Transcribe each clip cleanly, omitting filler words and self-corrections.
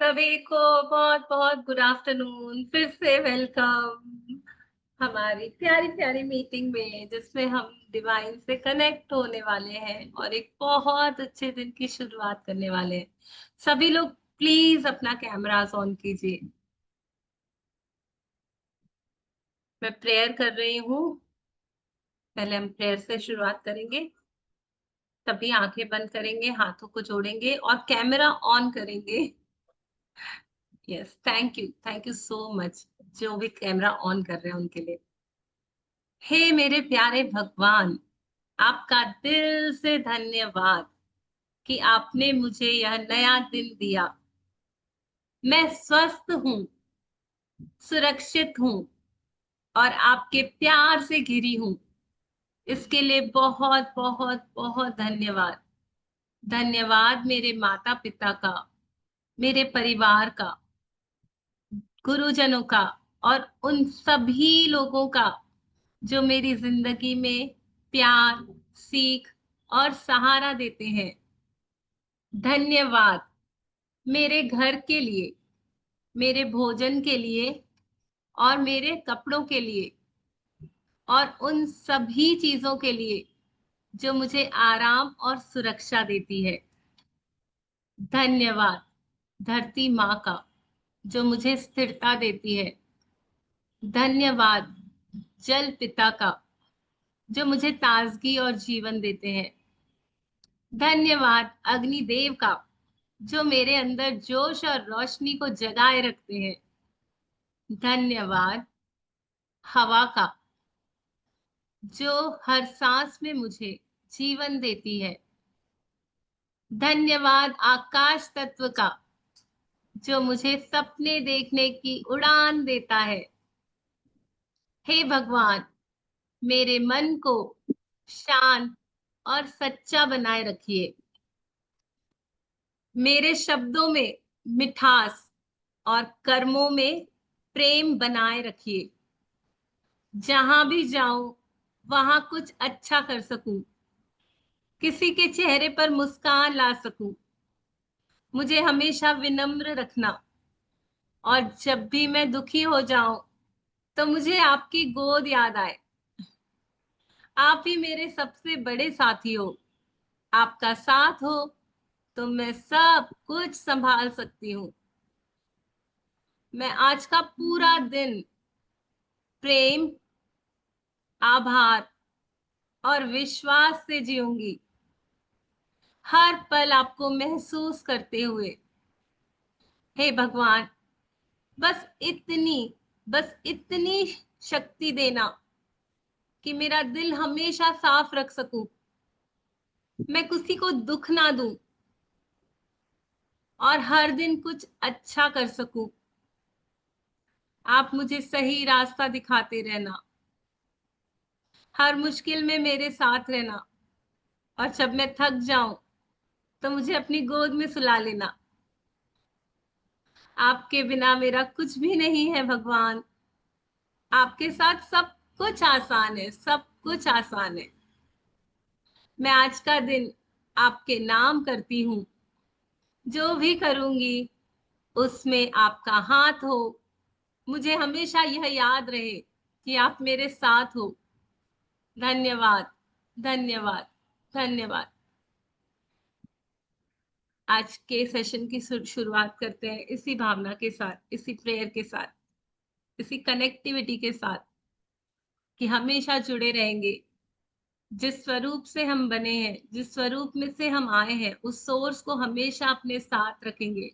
सभी को बहुत बहुत गुड आफ्टरनून। फिर से वेलकम हमारी प्यारी प्यारी मीटिंग में, जिसमें हम डिवाइन से कनेक्ट होने वाले हैं और एक बहुत अच्छे दिन की शुरुआत करने वाले हैं। सभी लोग प्लीज अपना कैमरास ऑन कीजिए। मैं प्रेयर कर रही हूँ। पहले हम प्रेयर से शुरुआत करेंगे। तभी आंखें बंद करेंगे, हाथों को जोड़ेंगे और कैमरा ऑन करेंगे। Yes, thank you so much जो भी कैमरा ऑन कर रहे हैं उनके लिए। हे मेरे प्यारे भगवान, आपका दिल से धन्यवाद कि आपने मुझे यह नया दिन दिया। मैं स्वस्थ हूँ, सुरक्षित हूँ और आपके प्यार से घिरी हूँ। इसके लिए बहुत बहुत बहुत धन्यवाद। धन्यवाद मेरे माता पिता का, मेरे परिवार का, गुरुजनों का और उन सभी लोगों का जो मेरी जिंदगी में प्यार, सीख और सहारा देते हैं। धन्यवाद मेरे घर के लिए, मेरे भोजन के लिए और मेरे कपड़ों के लिए और उन सभी चीजों के लिए जो मुझे आराम और सुरक्षा देती है। धन्यवाद धरती माँ का, जो मुझे स्थिरता देती है। धन्यवाद जल पिता का, जो मुझे ताजगी और जीवन देते हैं। धन्यवाद अग्निदेव का, जो मेरे अंदर जोश और रोशनी को जगाए रखते हैं। धन्यवाद हवा का, जो हर सांस में मुझे जीवन देती है। धन्यवाद आकाश तत्व का, जो मुझे सपने देखने की उड़ान देता है। हे भगवान, मेरे मन को शांत और सच्चा बनाए रखिए। मेरे शब्दों में मिठास और कर्मों में प्रेम बनाए रखिए। जहां भी जाऊं वहां कुछ अच्छा कर सकूं, किसी के चेहरे पर मुस्कान ला सकूं। मुझे हमेशा विनम्र रखना और जब भी मैं दुखी हो जाऊं तो मुझे आपकी गोद याद आए। आप ही मेरे सबसे बड़े साथी हो। आपका साथ हो तो मैं सब कुछ संभाल सकती हूँ। मैं आज का पूरा दिन प्रेम, आभार और विश्वास से जीऊंगी, हर पल आपको महसूस करते हुए। हे भगवान, बस इतनी शक्ति देना कि मेरा दिल हमेशा साफ रख सकूं, मैं किसी को दुख ना दूं और हर दिन कुछ अच्छा कर सकूं। आप मुझे सही रास्ता दिखाते रहना, हर मुश्किल में मेरे साथ रहना और जब मैं थक जाऊं तो मुझे अपनी गोद में सुला लेना। आपके बिना मेरा कुछ भी नहीं है भगवान। आपके साथ सब कुछ आसान है, सब कुछ आसान है। मैं आज का दिन आपके नाम करती हूँ। जो भी करूंगी उसमें आपका हाथ हो। मुझे हमेशा यह याद रहे कि आप मेरे साथ हो। धन्यवाद, धन्यवाद, धन्यवाद। आज के सेशन की शुरुआत करते हैं इसी भावना के साथ, इसी प्रेयर के साथ, इसी कनेक्टिविटी के साथ कि हमेशा जुड़े रहेंगे। जिस स्वरूप से हम बने हैं, जिस स्वरूप में से हम आए हैं, उस सोर्स को हमेशा अपने साथ रखेंगे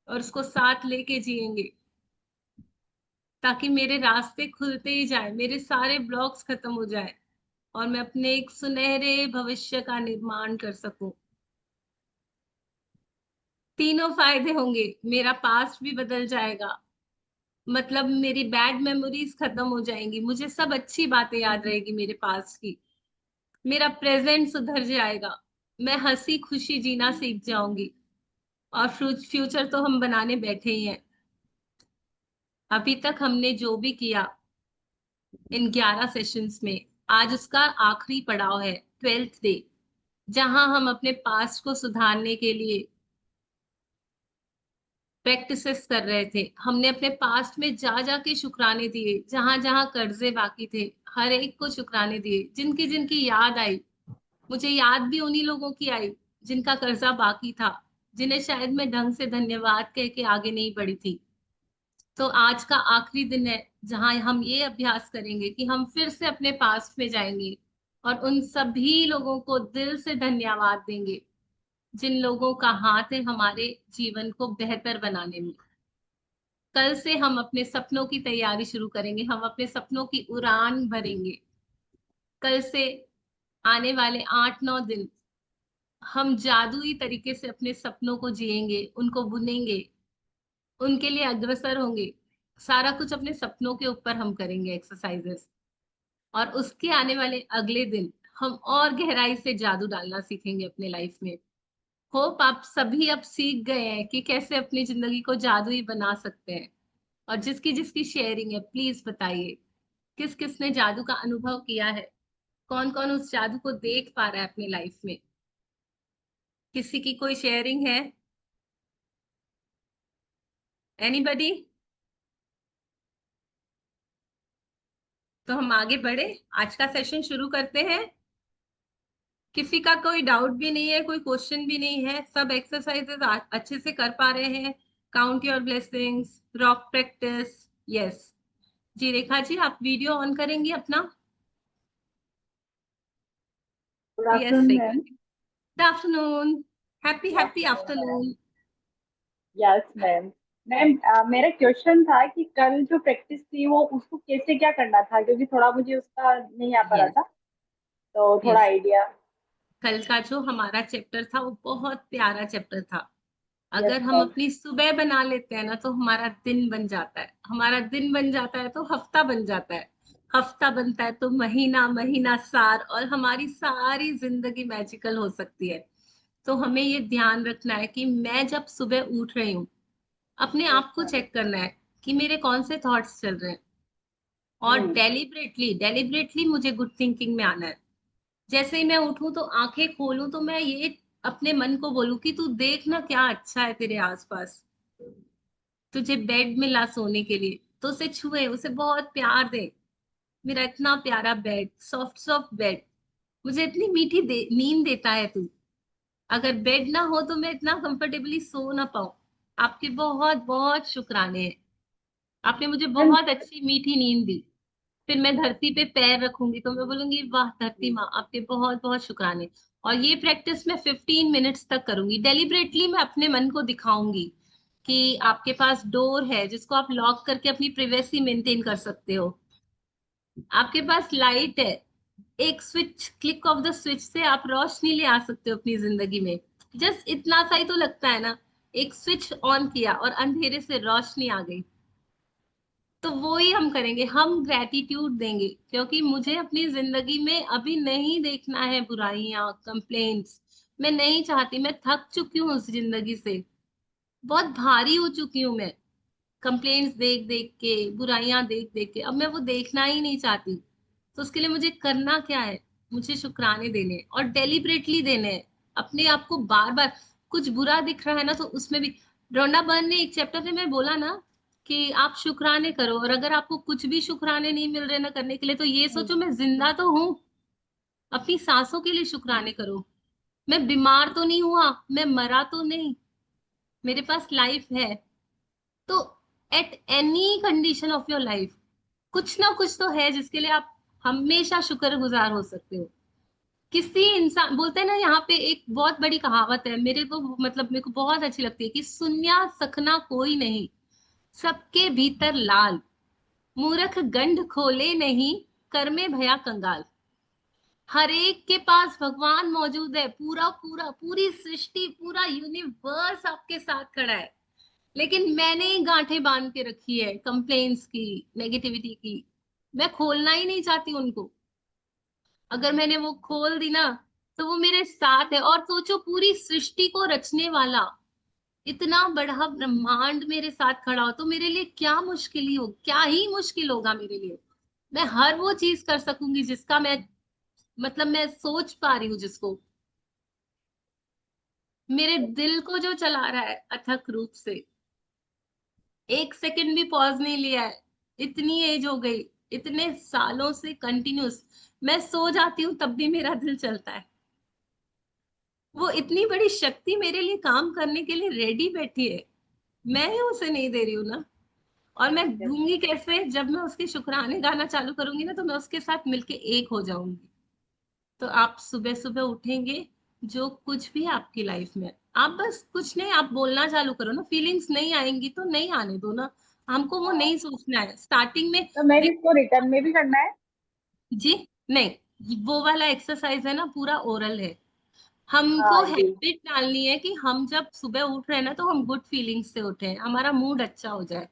और उसको साथ लेके जिएंगे, ताकि मेरे रास्ते खुलते ही जाए, मेरे सारे ब्लॉक्स खत्म हो जाए और मैं अपने एक सुनहरे भविष्य का निर्माण कर सकूं। तीनों फायदे होंगे। मेरा पास्ट भी बदल जाएगा, मतलब मेरी बैड मेमोरीज खत्म हो जाएंगी, मुझे सब अच्छी बातें याद रहेगी मेरे पास्ट की। मेरा प्रेजेंट सुधर जाएगा, मैं हंसी खुशी जीना सीख जाऊंगी और फ्यूचर तो हम बनाने बैठे ही हैं। अभी तक हमने जो भी किया इन 11 सेशंस में, आज उसका आखिरी पड़ाव है, 12th डे, जहां हम अपने पास्ट को सुधारने के लिए प्रैक्टिसेस कर रहे थे, हमने अपने पास्ट में जा जा के शुक्राने दिए, जहां जहां कर्जे बाकी थे हर एक को शुक्राने दिए, जिनकी जिनकी याद आई। मुझे याद भी उन्हीं लोगों की आई जिनका कर्जा बाकी था, जिन्हें शायद मैं ढंग से धन्यवाद कह के आगे नहीं बढ़ी थी। तो आज का आखिरी दिन है जहां हम ये अभ्यास करेंगे कि हम फिर से अपने पास्ट में जाएंगे और उन सभी लोगों को दिल से धन्यवाद देंगे जिन लोगों का हाथ है हमारे जीवन को बेहतर बनाने में। कल से हम अपने सपनों की तैयारी शुरू करेंगे, हम अपने सपनों की उड़ान भरेंगे। कल से आने वाले 8-9 दिन हम जादुई तरीके से अपने सपनों को जिएंगे, उनको बुनेंगे, उनके लिए अग्रसर होंगे। सारा कुछ अपने सपनों के ऊपर हम करेंगे एक्सरसाइजेस। और उसके आने वाले अगले दिन हम और गहराई से जादू डालना सीखेंगे अपने लाइफ में। होप आप सभी अब सीख गए हैं कि कैसे अपनी जिंदगी को जादुई बना सकते हैं। और जिसकी जिसकी शेयरिंग है प्लीज बताइए, किस किस ने जादू का अनुभव किया है, कौन कौन उस जादू को देख पा रहा है अपनी लाइफ में। किसी की कोई शेयरिंग है? एनीबडी? तो हम आगे बढ़े, आज का सेशन शुरू करते हैं। किसी का कोई डाउट भी नहीं है, कोई क्वेश्चन भी नहीं है, सब एक्सरसाइजेस अच्छे से कर पा रहे हैं। Count your blessings, rock practice. Yes जी, रेखा जी आप वीडियो ऑन करेंगी अपना? Good yes afternoon Rekha ma'am. जी, good afternoon, happy good happy afternoon ma'am. Afternoon. Yes ma'am. Ma'am मेरा क्वेश्चन था कि कल जो प्रैक्टिस थी वो उसको कैसे क्या करना था, क्योंकि थोड़ा मुझे उसका नहीं आ पा रहा यस था, तो थोड़ा यस, आइडिया। कल का जो हमारा चैप्टर था वो बहुत प्यारा चैप्टर था। यस अगर हम मैम। अपनी सुबह बना लेते हैं ना तो हमारा दिन बन जाता है, हमारा दिन बन जाता है तो हफ्ता बन जाता है, हफ्ता बनता है तो महीना, महीना साल, और हमारी सारी जिंदगी मैजिकल हो सकती है। तो हमें ये ध्यान रखना है कि मैं जब सुबह उठ रही हूँ, अपने यस आप को मैम। चेक करना है कि मेरे कौन से थॉट्स चल रहे हैं, और हम्म। डेलिबरेटली डेलिबरेटली मुझे गुड थिंकिंग में आना है। जैसे ही मैं उठूं तो आंखें खोलूं तो मैं ये अपने मन को बोलूं कि तू देखना क्या अच्छा है तेरे आसपास। तुझे बेड मिला सोने के लिए तो उसे छुए, उसे बहुत प्यार दे। मेरा इतना प्यारा बेड, सॉफ्ट सॉफ्ट बेड, मुझे इतनी मीठी नींद देता है तू। अगर बेड ना हो तो मैं इतना कंफर्टेबली सो ना पाऊं। आपके बहुत बहुत शुक्राने हैं, आपने मुझे मैम। बहुत अच्छी मीठी नींद दी। फिर मैं धरती पे पैर रखूंगी तो मैं बोलूंगी वाह धरती माँ, आपके बहुत बहुत शुक्राने। और ये प्रैक्टिस मैं 15 मिनट्स तक करूंगी। डेलिबरेटली मैं अपने मन को दिखाऊंगी कि आपके पास डोर है जिसको आप लॉक करके अपनी प्रिवेसी मेंटेन कर सकते हो। आपके पास लाइट है, एक switch, click of the switch से आप रोशनी ले आ सकते हो अपनी जिंदगी में। जस्ट इतना सा ही तो लगता है ना, एक स्विच ऑन किया और अंधेरे से रोशनी आ गई। तो वो ही हम करेंगे, हम ग्रेटिट्यूड देंगे क्योंकि मुझे अपनी जिंदगी में अभी नहीं देखना है बुराइयां, कंप्लेंट्स। मैं नहीं चाहती, मैं थक चुकी हूँ उस जिंदगी से, बहुत भारी हो चुकी हूँ मैं। कंप्लेंट्स देख देख के, बुराइयां देख देख के अब मैं वो देखना ही नहीं चाहती। तो उसके लिए मुझे करना क्या है, मुझे शुक्राने देने हैं और डेलिबरेटली देने हैं। अपने आप को बार बार, कुछ बुरा दिख रहा है ना तो उसमें भी, रोंडा बर्न ने एक चैप्टर में मैं बोला ना कि आप शुक्राने करो, और अगर आपको कुछ भी शुक्राने नहीं मिल रहे ना करने के लिए तो ये सोचो मैं जिंदा तो हूँ। अपनी सांसों के लिए शुक्राने करो, मैं बीमार तो नहीं हुआ, मैं मरा तो नहीं, मेरे पास लाइफ है। तो at any condition of your life कुछ ना कुछ तो है जिसके लिए आप हमेशा शुक्रगुजार हो सकते हो। किसी इंसान, बोलते हैं ना यहाँ पे एक बहुत बड़ी कहावत है, मेरे को मतलब मेरे को बहुत अच्छी लगती है कि सुन्या सखना कोई नहीं, सबके भीतर लाल, मूर्ख गंढ खोले नहीं, कर में भया कंगाल। हर एक के पास भगवान मौजूद है, पूरा पूरा पूरी सृष्टि, पूरा यूनिवर्स आपके साथ खड़ा है। लेकिन मैंने ही गांठें बांध के रखी है कंप्लेन्स की, नेगेटिविटी की। मैं खोलना ही नहीं चाहती उनको। अगर मैंने वो खोल दी ना तो वो मेरे साथ है। और सोचो पूरी सृष्टि को रचने वाला इतना बड़ा ब्रह्मांड मेरे साथ खड़ा हो तो मेरे लिए क्या मुश्किल ही हो, क्या ही मुश्किल होगा मेरे लिए। मैं हर वो चीज कर सकूंगी जिसका मैं, मतलब मैं सोच पा रही हूँ जिसको, मेरे दिल को जो चला रहा है अथक रूप से, एक सेकंड भी पॉज नहीं लिया है। इतनी एज हो गई, इतने सालों से कंटिन्यूस, मैं सो जाती हूँ तब भी मेरा दिल चलता है। वो इतनी बड़ी शक्ति मेरे लिए काम करने के लिए रेडी बैठी है, मैं ही उसे नहीं दे रही हूँ ना। और मैं Yes, दूंगी कैसे? जब मैं उसके शुक्राने गाना चालू करूंगी ना, तो मैं उसके साथ मिलके एक हो जाऊंगी। तो आप सुबह सुबह उठेंगे, जो कुछ भी आपकी लाइफ में, आप बस कुछ नहीं, आप बोलना चालू करो ना। फीलिंग्स नहीं आएंगी तो नहीं आने दो ना, हमको वो हाँ, नहीं सोचना है स्टार्टिंग में। तो मैं देख, इसको रिटर्न में भी करना है? जी नहीं, वो वाला एक्सरसाइज है ना, पूरा ओरल है। हमको हाँ जी। हैबिट डालनी है कि हम जब सुबह उठ रहे हैं ना, तो हम गुड फीलिंग्स से उठे, हमारा मूड अच्छा हो जाए।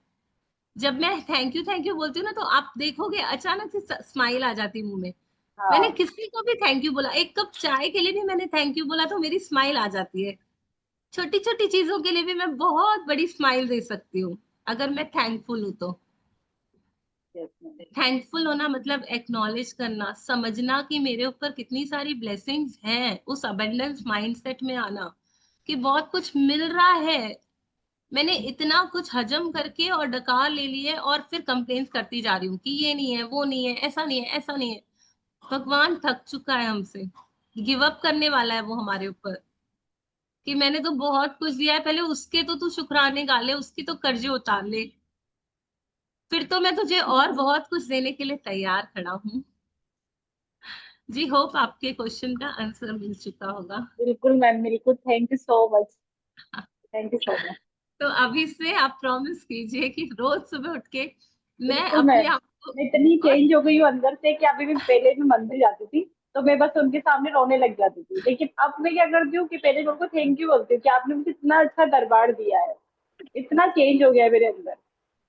जब मैं थैंक यू बोलती हूँ ना, तो आप देखोगे अचानक से स्माइल आ जाती है मुंह में। मैंने हाँ। किसी को भी थैंक यू बोला, एक कप चाय के लिए भी मैंने थैंक यू बोला, तो मेरी स्माइल आ जाती है। छोटी छोटी चीजों के लिए भी मैं बहुत बड़ी स्माइल दे सकती हूँ, अगर मैं थैंकफुल हूँ तो। Yes ma'am. थैंकफुल होना मतलब एक्नॉलेज करना, समझना कि मेरे ऊपर कितनी सारी ब्लेसिंग्स हैं, उस अबंडेंस माइंडसेट में आना कि बहुत कुछ मिल रहा है। मैंने इतना कुछ हजम करके और डकार ले लिए, और फिर कंप्लेन करती जा रही हूँ कि ये नहीं है, वो नहीं है, ऐसा नहीं है, ऐसा नहीं है। भगवान थक चुका है हमसे, गिव अप करने वाला है वो हमारे ऊपर, कि मैंने तो बहुत कुछ दिया है, पहले उसके तो तू शुक्राने गा ले, उसकी तो कर्जे उतार ले, फिर तो मैं तुझे और बहुत कुछ देने के लिए तैयार खड़ा हूँ। जी, होप आपके क्वेश्चन का आंसर मिल चुका होगा। बिल्कुल मैम, बिल्कुल, thank you so much. Thank you so much. तो अभी से आप प्रॉमिस कीजिए कि रोज सुबह उठ के मैं बिल्कुल अपने मैम। आप को, मैं इतनी और चेंज हो गई हूँ अंदर से कि अभी भी पहले मैं मंदिर जाती थी तो मैं बस उनके सामने रोने लग जाती थी, लेकिन अब मैं क्या करती हूँ कि पहले मैं उनको थैंक यू बोलती हूँ कि आपने मुझे इतना अच्छा दरबार दिया है। इतना चेंज हो गया है मेरे अंदर।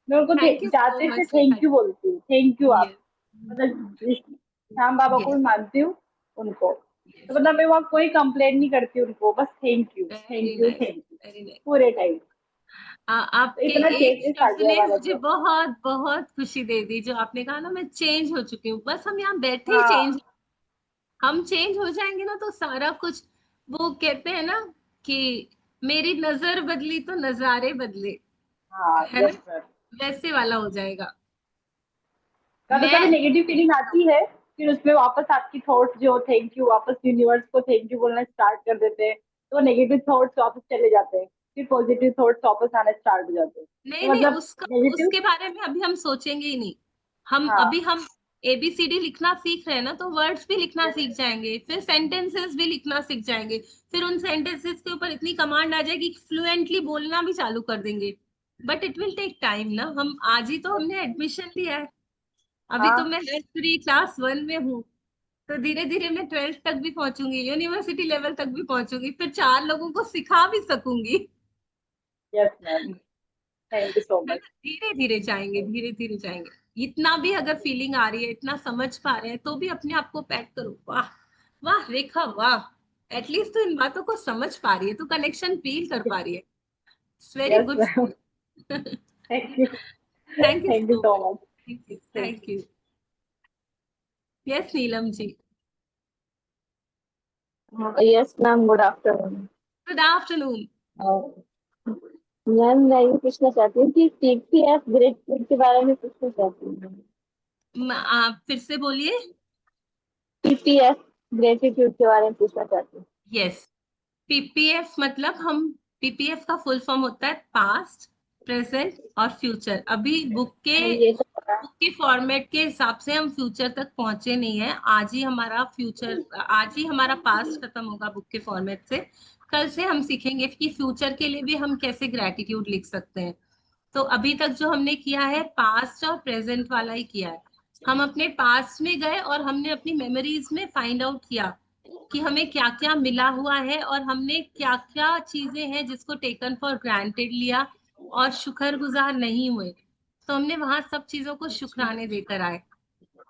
मैं उनको थैंक यू सो जाते से मच रेखा थैंक यू बोलती हूँ, थैंक यू जी। आप। मतलब श्याम बाबा को यस भी मानती हूँ, उनको तो यस, मतलब मैं वहाँ कोई कंप्लेंट नहीं करती उनको, बस thank you very thank you nice, thank you very nice. पूरे टाइम। तो आपके इतना एक चेंजेस आ शब्द गया ने हमारे मुझे अंदर। बहुत बहुत खुशी दे दी, जो आपने कहा ना, मैं चेंज हो चुकी हूँ, बस हम यहाँ बैठे ही चेंज। हाँ। हम चेंज हो जाएंगे ना, तो सारा कुछ, वो कहते हैं ना कि मेरी नजर बदली तो नजारे बदले, हाँ है ना, यस सर। वैसे वाला हो जाएगा। कभी कभी मैं नेगेटिव फीलिंग आती है, फिर उसमें वापस आपकी थॉट्स जो थैंक यू, वापस यूनिवर्स को थैंक यू बोलना स्टार्ट कर देते हैं, तो नेगेटिव थॉट्स वापस चले जाते हैं, फिर पॉजिटिव थॉट्स वापस आना स्टार्ट हो जाते हैं, नहीं तो नहीं, मतलब उसका, नेगेटिव। उसके बारे में अभी हम सोचेंगे ही नहीं। हम अभी हाँ हम एबीसीडी लिखना सीख रहे हैं ना, तो वर्ड्स भी लिखना यस सीख जाएंगे, फिर सेंटेंसेस भी लिखना सीख जाएंगे। फिर उन सेंटेंसेस के ऊपर इतनी कमांड आ जाएगी कि फ्लुएंटली बोलना भी चालू कर देंगे। But it will take time ना, हम आज ही तो यस। हमने एडमिशन लिया है। अभी तो हाँ मैं नर्सरी क्लास 1 में हूँ, तो धीरे धीरे मैं 12th तक भी पहुंचूंगी, यूनिवर्सिटी लेवल तक भी पहुंचूंगी, फिर 4 लोगों को सिखा भी सकूंगी। Yes ma'am, thank you so है मच। ना, धीरे धीरे जाएंगे, धीरे धीरे जाएंगे। इतना भी अगर फीलिंग आ रही है, इतना समझ पा रहे हैं, तो भी अपने आप को पैट करो, वाह वाह रेखा वाह, एटलीस्ट तो इन बातों को समझ पा रही है, तो कनेक्शन फील कर पा रही है। It's very yes good. Ma'am, thank you. Thank you thank you so so much. Much. Thank you, thank thank you. Yes Neelam ji. You. Yes ma'am, good afternoon. Good afternoon. Ma'am मैं ये पूछना चाहती हूँ कि पीपीएफ ग्रेड फूड के बारे में पूछना चाहती हूँ। आप फिर से बोलिए। पीपीएफ ग्रेटिट्यूड के बारे में पूछना चाहती हूँ। यस, पीपीएफ मतलब, हम पीपीएफ का फुल फॉर्म होता है पास्ट, प्रेजेंट और फ्यूचर। अभी ये तो पता है। बुक के फॉर्मेट के हिसाब से हम फ्यूचर तक पहुंचे नहीं है। आज ही हमारा फ्यूचर, आज ही हमारा पास्ट खत्म होगा बुक के फॉर्मेट से। कल से हम सीखेंगे कि फ्यूचर के लिए भी हम कैसे ग्रेटिट्यूड लिख सकते हैं। तो अभी तक जो हमने किया है, पास्ट और प्रेजेंट वाला ही किया है। हम अपने पास्ट में गए और हमने अपनी मेमोरीज में फाइंड आउट किया कि हमें क्या क्या मिला हुआ है, और हमने क्या क्या चीजें हैं जिसको टेकन फॉर ग्रांटेड लिया और शुक्रगुजार नहीं हुए। तो हमने वहां सब चीजों को शुक्राने देकर आए,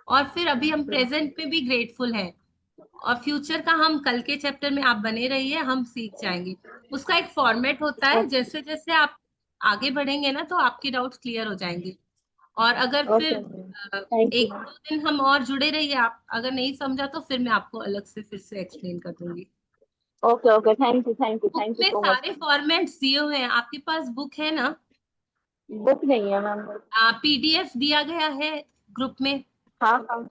और फिर अभी हम प्रेजेंट में भी ग्रेटफुल हैं। और फ्यूचर का हम कल के चैप्टर में, आप बने रहिए, हम सीख जाएंगे। उसका एक फॉर्मेट होता है, ओके। जैसे जैसे आप आगे बढ़ेंगे ना, तो आपके डाउट्स क्लियर हो जाएंगे। और अगर ओके। फिर थैंक यू। एक दो दिन हम और जुड़े रहिए, आप अगर नहीं समझा तो फिर मैं आपको अलग से फिर से एक्सप्लेन कर दूंगी। Okay okay, thank you thank you book thank you में सो मच। सारे फॉर्मेट्स दिए हुए हैं, आपके पास बुक है ना? बुक नहीं है मैम। पीडीएफ दिया गया है ग्रुप में। हाँ हाँ।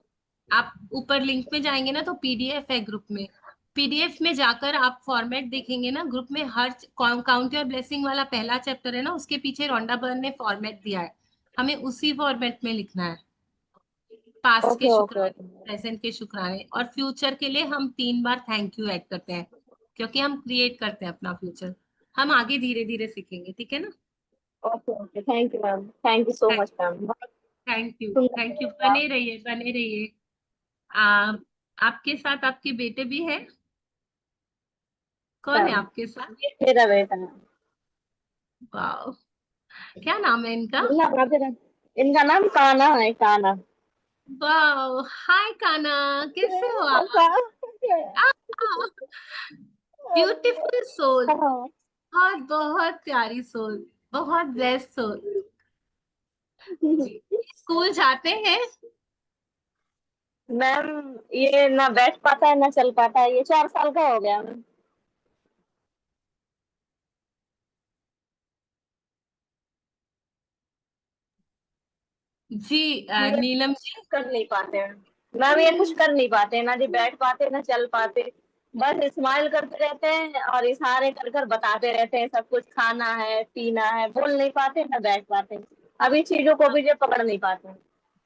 आप ऊपर लिंक में जाएंगे ना, तो पीडीएफ है ग्रुप में। पीडीएफ में जाकर आप फॉर्मेट देखेंगे ना, ग्रुप में हर काउंट योर ब्लेसिंग वाला पहला चैप्टर है ना, उसके पीछे रोंडा बर्न ने फॉर्मेट दिया है। हमें उसी फॉर्मेट में लिखना है। पास्ट के ओके ओके शुक्राने, ओके। प्रेजेंट के शुक्राने, और फ्यूचर के लिए हम 3 बार थैंक यू ऐड करते हैं, क्योंकि हम क्रिएट करते हैं अपना फ्यूचर। हम आगे धीरे धीरे सीखेंगे, ठीक है ना। Okay okay, thank you ma'am, thank you so much ma'am, बहुत थैंक यू, सुंदर थैंक यू। रहेगा। बने रहिए, बने रहिए। आपके साथ आपके बेटे भी है? कौन है मैम आपके साथ? ये मेरा बेटा है। वाह, क्या नाम है इनका? बोलना बातें रहे। इनका नाम काना है, काना। वाह, हाय काना, कैसे हो आप? हाँ। ब्यूटीफुल सोल, हाँ। बहुत बहुत प्यारी सोल, बहुत बेस्ट सोल। जी, स्कूल जाते हैं? मैम ये ना बैठ पाता है ना चल पाता है, ये 4 साल का हो गया मैम। जी ये नीलम कुछ जी। कर नहीं पाते हैं मैम, ये कुछ कर नहीं पाते, ना जी बैठ पाते ना चल पाते। बस स्माइल करते रहते हैं और इशारे कर कर बताते रहते हैं सब कुछ, खाना है पीना है, बोल नहीं पाते ना बैठ पाते। अभी चीजों को भी जो पकड़ नहीं पाते।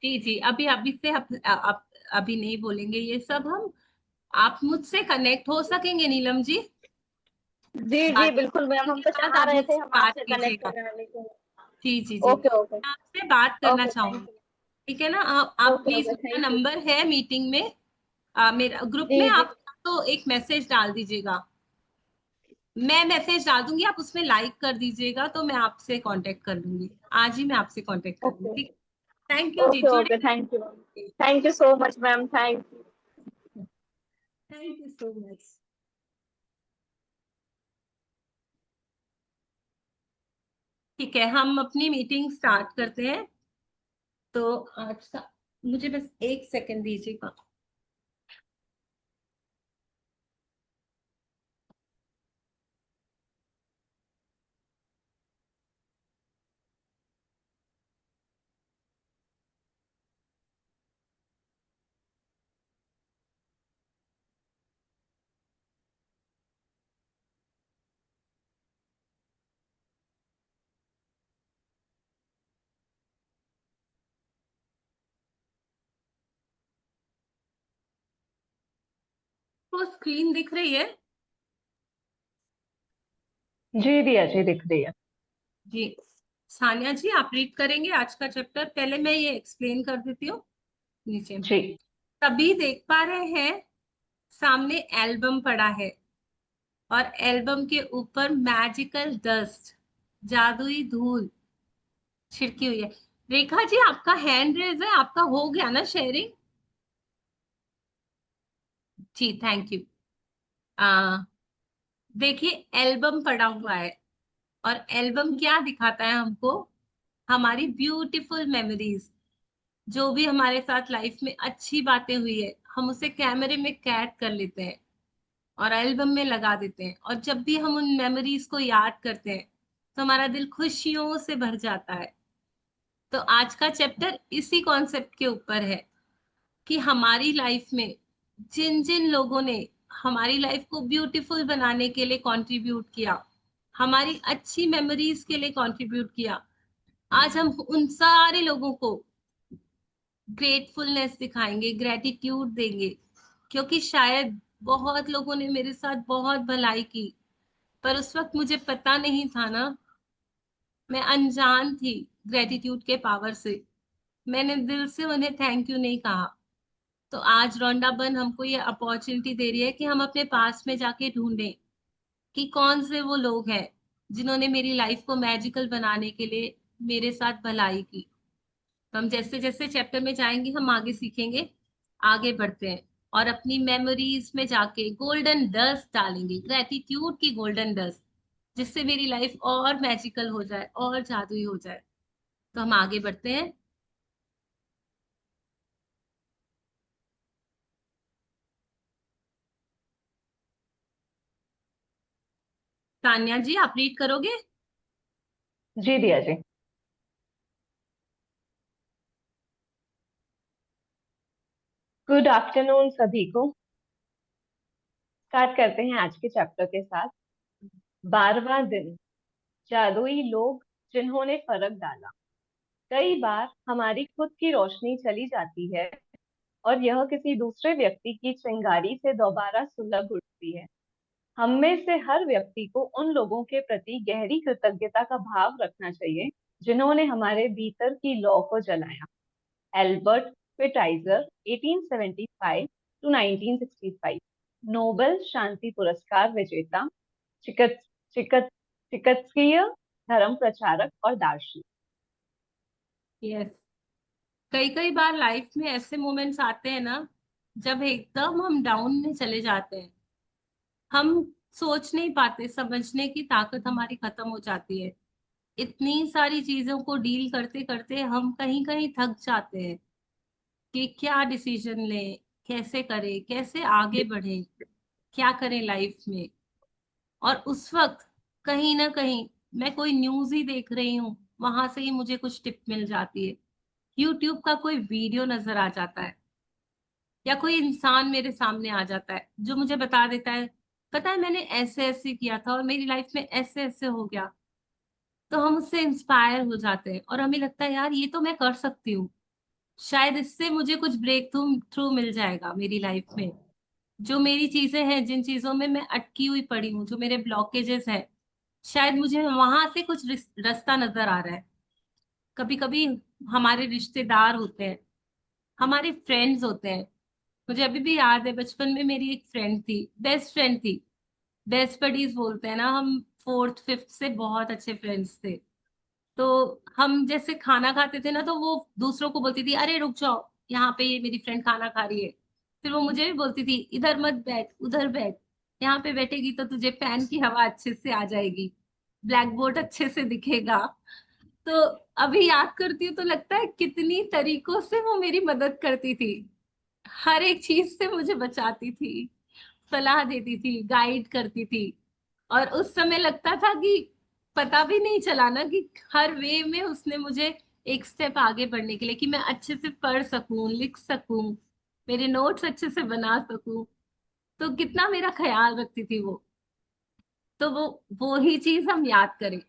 जी जी, अभी अभी से आप अभी नहीं बोलेंगे ये सब हम। आप मुझसे कनेक्ट हो सकेंगे नीलम जी? जी जी बात बिल्कुल मैम, हम के तो बाद चाह आप रहे थे मुझसे हम बात आपसे कनेक्ट कीजिएगा। करने के। जी जी जी, ओके ओके। मैं आपसे बात करना ओके थैंक चाहूंगी। यू। ठीक है ना, आप ओके प्लीज, ओके मेरा थैंक यू। नंबर है मीटिंग में, मेरा ग्रुप में जी जी। आप तो एक मैसेज डाल दीजिएगा। मैं मैसेज डाल दूंगी, आप उसमें लाइक कर दीजिएगा, तो मैं आपसे कांटेक्ट कर लूंगी। आज ही मैं आपसे कांटेक्ट कर लूंगी, ओके ठीक। थैंक यू जी, ओके जुड़े ओके थैंक यू। रहिए। Thank you so much ma'am, thank you. Thank you so much. ठीक है, हम अपनी मीटिंग स्टार्ट करते हैं। तो आज का, मुझे बस 1 सेकंड दीजिएगा। तो स्क्रीन दिख रही है? जी दिया जी, दिख रही है। जी, सानिया जी आप रीड करेंगे आज का चैप्टर? पहले मैं ये एक्सप्लेन कर देती हूँ नीचे। जी तभी देख पा रहे हैं, सामने एल्बम पड़ा है, और एल्बम के ऊपर मैजिकल डस्ट, जादुई धूल छिड़की हुई है। रेखा जी आपका हैंड रेज है, आपका हो गया ना शेयरिंग? जी थैंक यू। आ देखिए, एल्बम पड़ा हुआ है, और एल्बम क्या दिखाता है हमको? हमारी ब्यूटीफुल मेमोरीज, जो भी हमारे साथ लाइफ में अच्छी बातें हुई है, हम उसे कैमरे में कैद कर लेते हैं और एल्बम में लगा देते हैं। और जब भी हम उन मेमोरीज को याद करते हैं, तो हमारा दिल खुशियों से भर जाता है। तो आज का चैप्टर इसी कॉन्सेप्ट के ऊपर है, कि हमारी लाइफ में जिन जिन लोगों ने हमारी लाइफ को ब्यूटीफुल बनाने के लिए कंट्रीब्यूट किया, हमारी अच्छी मेमोरीज के लिए कंट्रीब्यूट किया, आज हम उन सारे लोगों को ग्रेटफुलनेस दिखाएंगे, ग्रेटिट्यूड देंगे। क्योंकि शायद बहुत लोगों ने मेरे साथ बहुत भलाई की, पर उस वक्त मुझे पता नहीं था ना, मैं अनजान थी ग्रेटिट्यूड के पावर से। मैंने दिल से उन्हें थैंक यू नहीं कहा। तो आज रोंडा बन हमको ये अपॉर्चुनिटी दे रही है कि हम अपने पास में जाके ढूंढें कि कौन से वो लोग हैं जिन्होंने मेरी लाइफ को मैजिकल बनाने के लिए मेरे साथ भलाई की। तो हम जैसे जैसे चैप्टर में जाएंगे, हम आगे सीखेंगे, आगे बढ़ते हैं, और अपनी मेमोरीज में जाके गोल्डन डस्ट डालेंगे, ग्रेटिट्यूड की गोल्डन डस्ट, जिससे मेरी लाइफ और मैजिकल हो जाए और जादुई हो जाए। तो हम आगे बढ़ते हैं। तान्या जी आप रीड करोगे? जी दिया जी। गुड आफ्टरनून सभी को। स्टार्ट करते हैं आज के चैप्टर के साथ। 12वां दिन, जादुई लोग जिन्होंने फर्क डाला। कई बार हमारी खुद की रोशनी चली जाती है और यह किसी दूसरे व्यक्ति की चिंगारी से दोबारा सुलग उठती है। हम में से हर व्यक्ति को उन लोगों के प्रति गहरी कृतज्ञता का भाव रखना चाहिए जिन्होंने हमारे भीतर की लौ को जलाया। एल्बर्ट स्पिटाइजर 1875 टू 1965, नोबेल शांति पुरस्कार विजेता, चिकित्स चिकित्स चिकित्सकीय धर्म प्रचारक और दार्शनिक। यस, कई कई बार लाइफ में ऐसे मोमेंट्स आते हैं ना, जब एकदम हम डाउन में चले जाते हैं। हम सोच नहीं पाते, समझने की ताकत हमारी खत्म हो जाती है। इतनी सारी चीजों को डील करते करते हम कहीं कहीं थक जाते हैं कि क्या डिसीजन लें, कैसे करें, कैसे आगे बढ़ें, क्या करें लाइफ में। और उस वक्त कहीं ना कहीं मैं कोई न्यूज ही देख रही हूँ, वहां से ही मुझे कुछ टिप मिल जाती है। यूट्यूब का कोई वीडियो नजर आ जाता है, या कोई इंसान मेरे सामने आ जाता है जो मुझे बता देता है, पता है मैंने ऐसे ऐसे किया था और मेरी लाइफ में ऐसे ऐसे हो गया। तो हम उससे इंस्पायर हो जाते हैं और हमें लगता है यार ये तो मैं कर सकती हूँ। शायद इससे मुझे कुछ ब्रेक थ्रू थ्रू मिल जाएगा मेरी लाइफ में। जो मेरी चीजें हैं, जिन चीजों में मैं अटकी हुई पड़ी हूँ, जो मेरे ब्लॉकेजेस हैं, शायद मुझे वहां से कुछ रास्ता नजर आ रहा है। कभी कभी हमारे रिश्तेदार होते हैं, हमारे फ्रेंड्स होते हैं। मुझे अभी भी याद है, बचपन में मेरी एक फ्रेंड थी, बेस्ट फ्रेंड थी। बेस्ट बडीज बोलते हैं ना हम, फोर्थ फिफ्थ से बहुत अच्छे फ्रेंड्स थे। तो हम जैसे खाना खाते थे ना, तो वो दूसरों को बोलती थी अरे रुक जाओ, यहाँ पे ये मेरी फ्रेंड खाना खा रही है। फिर वो मुझे भी बोलती थी इधर मत बैठ, उधर बैठ, यहाँ पे बैठेगी तो तुझे फैन की हवा अच्छे से आ जाएगी, ब्लैक बोर्ड अच्छे से दिखेगा। तो अभी याद करती हूँ तो लगता है कितनी तरीकों से वो मेरी मदद करती थी। हर एक चीज से मुझे बचाती थी, सलाह देती थी, गाइड करती थी। और उस समय लगता था कि पता भी नहीं चला ना कि हर वे में उसने मुझे एक स्टेप आगे बढ़ने के लिए, कि मैं अच्छे से पढ़ सकूं, लिख सकूं, मेरे नोट्स अच्छे से बना सकूं। तो कितना मेरा ख्याल रखती थी वो। तो वो ही चीज हम याद करें।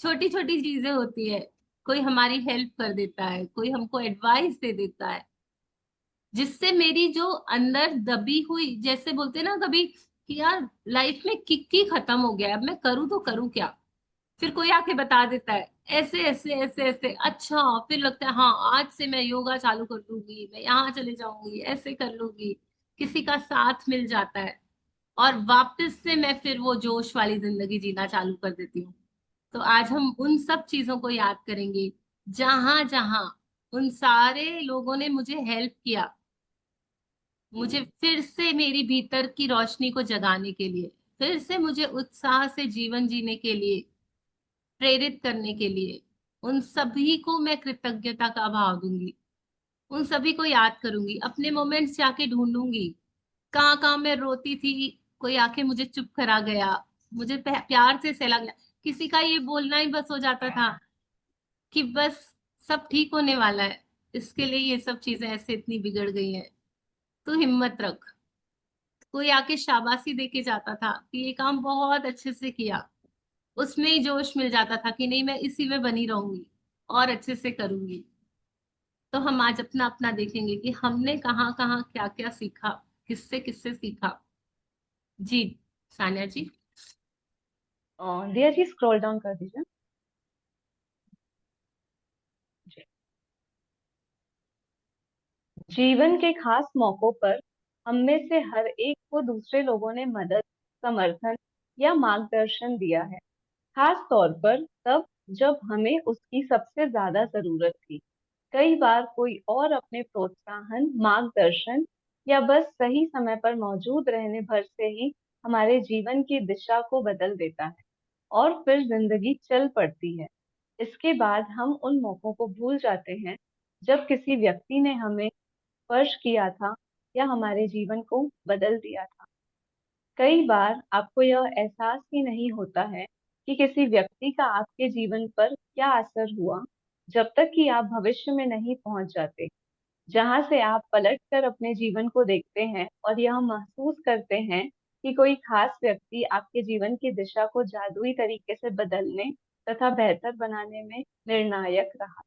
छोटी छोटी चीजें होती है, कोई हमारी हेल्प कर देता है, कोई हमको एडवाइस दे देता है, जिससे मेरी जो अंदर दबी हुई, जैसे बोलते हैं ना कभी कि यार लाइफ में किक ही खत्म हो गया है, अब मैं करूँ तो करूँ क्या। फिर कोई आके बता देता है ऐसे ऐसे ऐसे ऐसे, अच्छा फिर लगता है हाँ आज से मैं योगा चालू कर दूंगी, मैं यहाँ चले जाऊंगी, ऐसे कर लूंगी। किसी का साथ मिल जाता है और वापस से मैं फिर वो जोश वाली जिंदगी जीना चालू कर देती हूँ। तो आज हम उन सब चीजों को याद करेंगे, जहां जहां उन सारे लोगों ने मुझे हेल्प किया, मुझे फिर से मेरी भीतर की रोशनी को जगाने के लिए, फिर से मुझे उत्साह से जीवन जीने के लिए प्रेरित करने के लिए। उन सभी को मैं कृतज्ञता का भाव दूंगी, उन सभी को याद करूंगी, अपने मोमेंट्स जाके ढूंढूंगी। कहाँ कहाँ मैं रोती थी, कोई आके मुझे चुप करा गया, मुझे प्यार से सहला गया। किसी का ये बोलना ही बस हो जाता था कि बस सब ठीक होने वाला है, इसके लिए ये सब चीजें ऐसे इतनी बिगड़ गई हैं, तो हिम्मत रख। कोई आके शाबाशी दे के जाता था कि ये काम बहुत अच्छे से किया, उसमें ही जोश मिल जाता था कि नहीं मैं इसी में बनी रहूंगी और अच्छे से करूंगी। तो हम आज अपना अपना देखेंगे कि हमने कहाँ कहाँ क्या क्या सीखा, किससे किससे सीखा। जी सानिया जी। दिया जी स्क्रॉल डाउन कर दीजिए। जी। जीवन के खास मौकों पर हम में से हर एक को दूसरे लोगों ने मदद, समर्थन या मार्गदर्शन दिया है। खास तौर पर तब जब हमें उसकी सबसे ज्यादा जरूरत थी। कई बार कोई और अपने प्रोत्साहन, मार्गदर्शन या बस सही समय पर मौजूद रहने भर से ही हमारे जीवन की दिशा को बदल देता है और फिर जिंदगी चल पड़ती है। इसके बाद हम उन मौकों को भूल जाते हैं जब किसी व्यक्ति ने हमें स्पर्श किया था या हमारे जीवन को बदल दिया था। कई बार आपको यह एहसास ही नहीं होता है कि किसी व्यक्ति का आपके जीवन पर क्या असर हुआ, जब तक कि आप भविष्य में नहीं पहुंच जाते। जहां से आप पलटकर अपने जीवन को देखते हैं और यह महसूस करते हैं कि कोई खास व्यक्ति आपके जीवन की दिशा को जादुई तरीके से बदलने तथा बेहतर बनाने में निर्णायक रहा।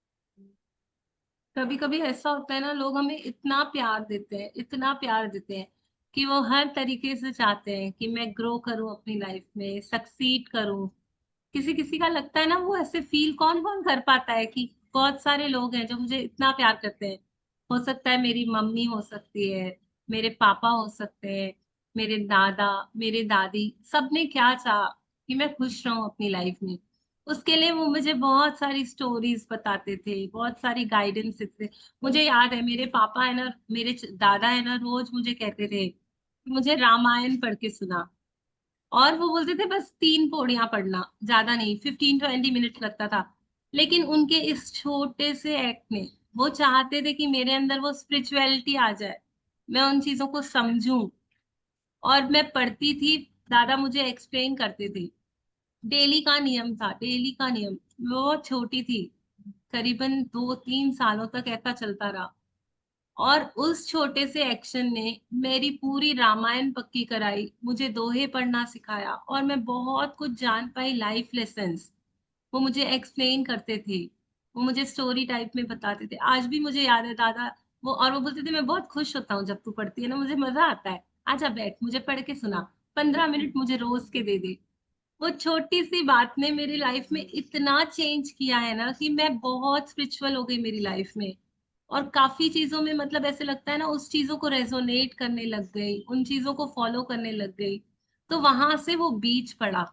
कभी कभी ऐसा होता है ना, लोग हमें इतना प्यार देते हैं, इतना प्यार देते हैं कि वो हर तरीके से चाहते हैं कि मैं ग्रो करूं अपनी लाइफ में, सक्सीड करूं। किसी किसी का लगता है ना, वो ऐसे फील कौन कौन कर पाता है कि बहुत सारे लोग हैं जो मुझे इतना प्यार करते हैं। हो सकता है मेरी मम्मी हो सकती है, मेरे पापा हो सकते हैं, मेरे दादा, मेरे दादी, सबने क्या चाहा कि मैं खुश रहूं अपनी लाइफ में। उसके लिए वो मुझे बहुत सारी स्टोरीज बताते थे, बहुत सारी गाइडेंस देते थे। मुझे याद है मेरे पापा है ना, मेरे दादा है ना, रोज मुझे कहते थे कि मुझे रामायण पढ़ के सुना। और वो बोलते थे बस 3 पौड़ियां पढ़ना, ज्यादा नहीं, 15-20 मिनट लगता था। लेकिन उनके इस छोटे से एक्ट में वो चाहते थे कि मेरे अंदर वो स्पिरिचुअलिटी आ जाए, मैं उन चीजों को समझूं। और मैं पढ़ती थी, दादा मुझे एक्सप्लेन करते थे। डेली का नियम था, डेली का नियम। मैं बहुत छोटी थी, करीबन 2-3 सालों तक ऐसा चलता रहा। और उस छोटे से एक्शन ने मेरी पूरी रामायण पक्की कराई, मुझे दोहे पढ़ना सिखाया, और मैं बहुत कुछ जान पाई, लाइफ लेसन्स। वो मुझे एक्सप्लेन करते थे, वो मुझे स्टोरी टाइप में बताते थे। आज भी मुझे याद है दादा, वो बोलते थे मैं बहुत खुश होता हूँ जब तू पढ़ती है ना, मुझे मजा आता है, आजा बैठ मुझे पढ़ के सुना, 15 मिनट मुझे रोज के दे दे। वो छोटी सी बात ने मेरी लाइफ में इतना चेंज किया है ना कि मैं बहुत स्पिरिचुअल हो गई मेरी लाइफ में। और काफी चीजों में मतलब ऐसे लगता है ना, उस चीजों को रेजोनेट करने लग गई, उन चीजों को फॉलो करने लग गई। तो वहां से वो बीज पड़ा।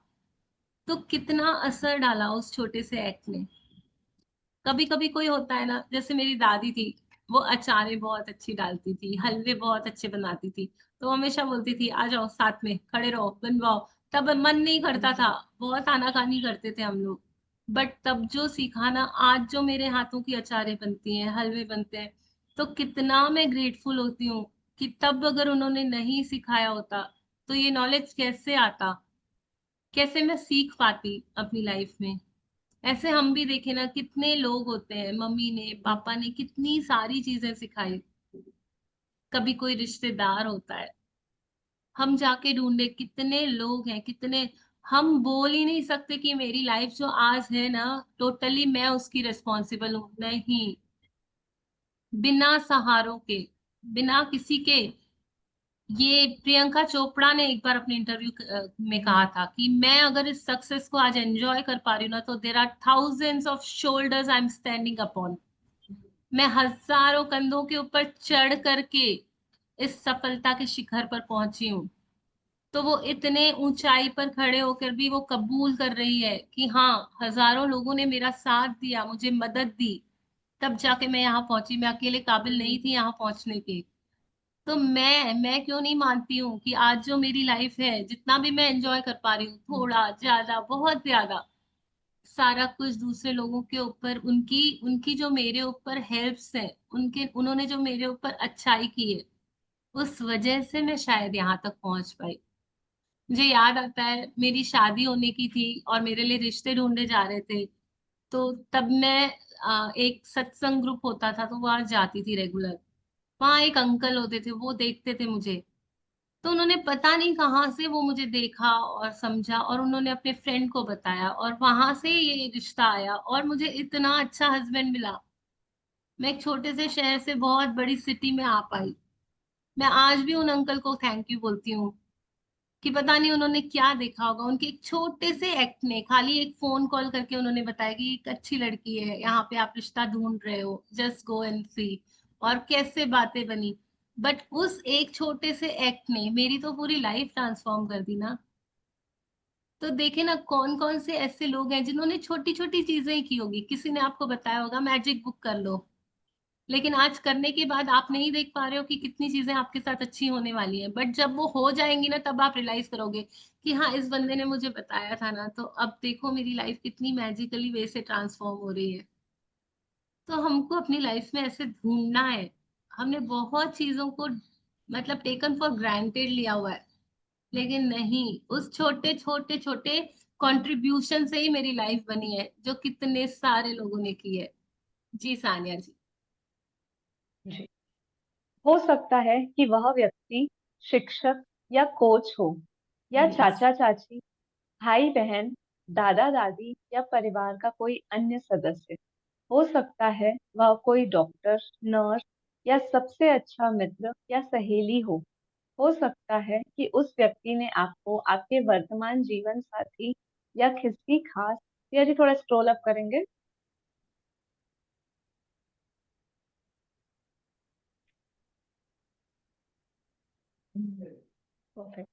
तो कितना असर डाला उस छोटे से एक्ट ने। कभी कभी कोई होता है ना, जैसे मेरी दादी थी, वो अचारें बहुत अच्छी डालती थी, हलवे बहुत अच्छे बनाती थी। तो हमेशा बोलती थी आ जाओ साथ में खड़े रहो बनवाओ। तब मन नहीं करता था, बहुत आनाकानी करते थे हम लोग। बट तब जो सीखा ना, आज जो मेरे हाथों की अचारें बनती हैं, हलवे बनते हैं, तो कितना मैं ग्रेटफुल होती हूँ कि तब अगर उन्होंने नहीं सिखाया होता तो ये नॉलेज कैसे आता, कैसे मैं सीख पाती अपनी लाइफ में। ऐसे हम भी देखे ना, कितने लोग होते हैं, मम्मी ने पापा ने कितनी सारी चीजें सिखाई। कभी कोई रिश्तेदार होता है, हम जाके ढूंढे, कितने लोग हैं, कितने। हम बोल ही नहीं सकते कि मेरी लाइफ जो आज है ना, टोटली मैं उसकी रिस्पॉन्सिबल हूँ, नहीं। बिना सहारों के, बिना किसी के। ये प्रियंका चोपड़ा ने एक बार अपने इंटरव्यू में कहा था कि मैं अगर इस सक्सेस को आज एंजॉय कर पा रही हूँ ना, तो there are thousands of shoulders I am standing upon. मैं हजारों कंधों के ऊपर चढ़ करके इस सफलता के शिखर पर पहुंची हूँ। तो वो इतने ऊंचाई पर खड़े होकर भी वो कबूल कर रही है कि हाँ, हजारों लोगों ने मेरा साथ दिया, मुझे मदद दी, तब जाके मैं यहाँ पहुंची। मैं अकेले काबिल नहीं थी यहाँ पहुंचने के। तो मैं क्यों नहीं मानती हूँ कि आज जो मेरी लाइफ है, जितना भी मैं एंजॉय कर पा रही हूँ, थोड़ा ज्यादा बहुत ज्यादा, सारा कुछ दूसरे लोगों के ऊपर, उनकी उनकी जो मेरे ऊपर हेल्प्स है, उनके उन्होंने जो मेरे ऊपर अच्छाई की है, उस वजह से मैं शायद यहाँ तक पहुंच पाई। मुझे याद आता है मेरी शादी होने की थी और मेरे लिए रिश्ते ढूंढे जा रहे थे। तो तब मैं एक सत्संग ग्रुप होता था तो वहां जाती थी रेगुलर। वहां एक अंकल होते थे, वो देखते थे मुझे। तो उन्होंने पता नहीं कहाँ से वो मुझे देखा और समझा, और उन्होंने अपने फ्रेंड को बताया, और वहां से ये रिश्ता आया और मुझे इतना अच्छा हस्बैंड मिला। मैं एक छोटे से शहर से बहुत बड़ी सिटी में आ पाई। मैं आज भी उन अंकल को थैंक यू बोलती हूँ कि पता नहीं उन्होंने क्या देखा होगा, उनके एक छोटे से एक्ट ने, खाली एक फोन कॉल करके उन्होंने बताया कि एक अच्छी लड़की है यहाँ पे, आप रिश्ता ढूंढ रहे हो, जस्ट गो एंड सी। और कैसे बातें बनी। बट उस एक छोटे से एक्ट ने मेरी तो पूरी लाइफ ट्रांसफॉर्म कर दी ना। तो देखे ना, कौन कौन से ऐसे लोग हैं जिन्होंने छोटी छोटी चीजें ही की होगी, किसी ने आपको बताया होगा मैजिक बुक कर लो, लेकिन आज करने के बाद आप नहीं देख पा रहे हो कि कितनी चीजें आपके साथ अच्छी होने वाली हैं। बट जब वो हो जाएंगी ना, तब आप रियलाइज करोगे कि हाँ, इस बंदे ने मुझे बताया था ना, तो अब देखो मेरी लाइफ कितनी मैजिकली वे से ट्रांसफॉर्म हो रही है। तो हमको अपनी लाइफ में ऐसे ढूंढना है। हमने बहुत चीजों को मतलब टेकन फॉर ग्रांटेड लिया हुआ है, लेकिन नहीं, उस छोटे छोटे छोटे कंट्रीब्यूशन से ही मेरी लाइफ बनी है, जो कितने सारे लोगों ने की है। जी सानिया जी। जी। हो सकता है कि वह व्यक्ति शिक्षक या कोच हो, या यस। चाचा चाची, भाई बहन, दादा दादी, या परिवार का कोई अन्य सदस्य। हो सकता है वह कोई डॉक्टर, नर्स, या सबसे अच्छा मित्र या सहेली हो सकता है कि उस व्यक्ति ने आपको आपके वर्तमान जीवन साथी या किसी खास, या जी थोड़ा स्क्रॉल अप करेंगे। Perfect.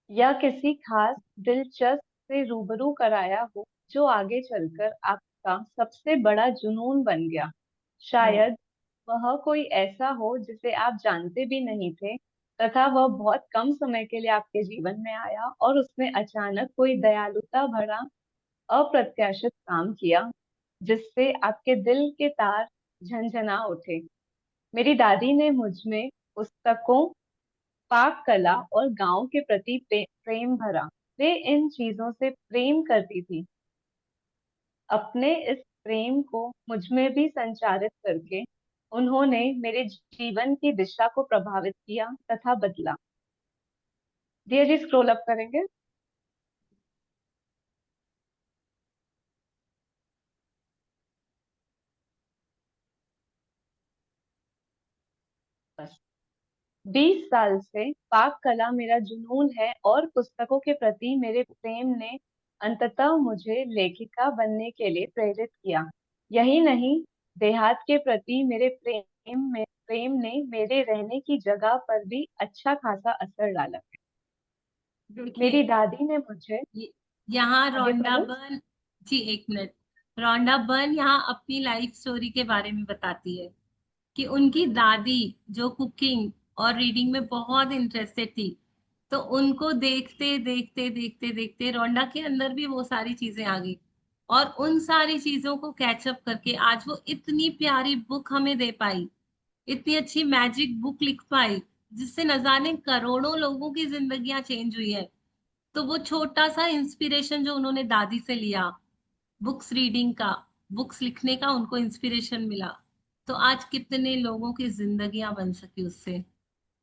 या किसी खास दिलचस्प से रूबरू कराया हो, जो आगे चलकर आपका सबसे बड़ा जुनून बन गया। शायद वह कोई ऐसा हो जिसे आप जानते भी नहीं थे, तथा वह बहुत कम समय के लिए आपके जीवन में आया और उसने अचानक कोई दयालुता भरा अप्रत्याशित काम किया, जिससे आपके दिल के तार झंझना उठे। मेरी दादी ने मुझ में पुस्तकों, पाक कला और गांव के प्रति प्रेम भरा। वे इन चीजों से प्रेम करती थी। अपने इस प्रेम को मुझ में भी संचारित करके उन्होंने मेरे जीवन की दिशा को प्रभावित किया तथा बदला। दिया जी स्क्रॉल अप करेंगे। बस 20 साल से पाक कला मेरा जुनून है और पुस्तकों के प्रति मेरे प्रेम ने अंततः मुझे लेखिका बनने के लिए प्रेरित किया। यही नहीं, देहात के प्रति मेरे प्रेम ने मेरे रहने की जगह पर भी अच्छा खासा असर डाला। देखिए, मेरी दादी ने मुझे यहाँ आगे रोंडा पढ़ो। बर्न, जी एक मिनट। रोंडा बर्न यहाँ अपनी लाइफ स्टोरी के बारे में बताती है कि उनकी दादी जो कुकिंग और रीडिंग में बहुत इंटरेस्टेड थी, तो उनको देखते देखते देखते देखते रोंडा के अंदर भी वो सारी चीजें आ गई, और उन सारी चीजों को कैचअप करके आज वो इतनी प्यारी बुक हमें दे पाई, इतनी अच्छी मैजिक बुक लिख पाई, जिससे न जाने करोड़ों लोगों की जिंदगियां चेंज हुई है। तो वो छोटा सा इंस्पिरेशन जो उन्होंने दादी से लिया, बुक्स रीडिंग का, बुक्स लिखने का उनको इंस्पिरेशन मिला, तो आज कितने लोगों की जिंदगियां बन सकी उससे।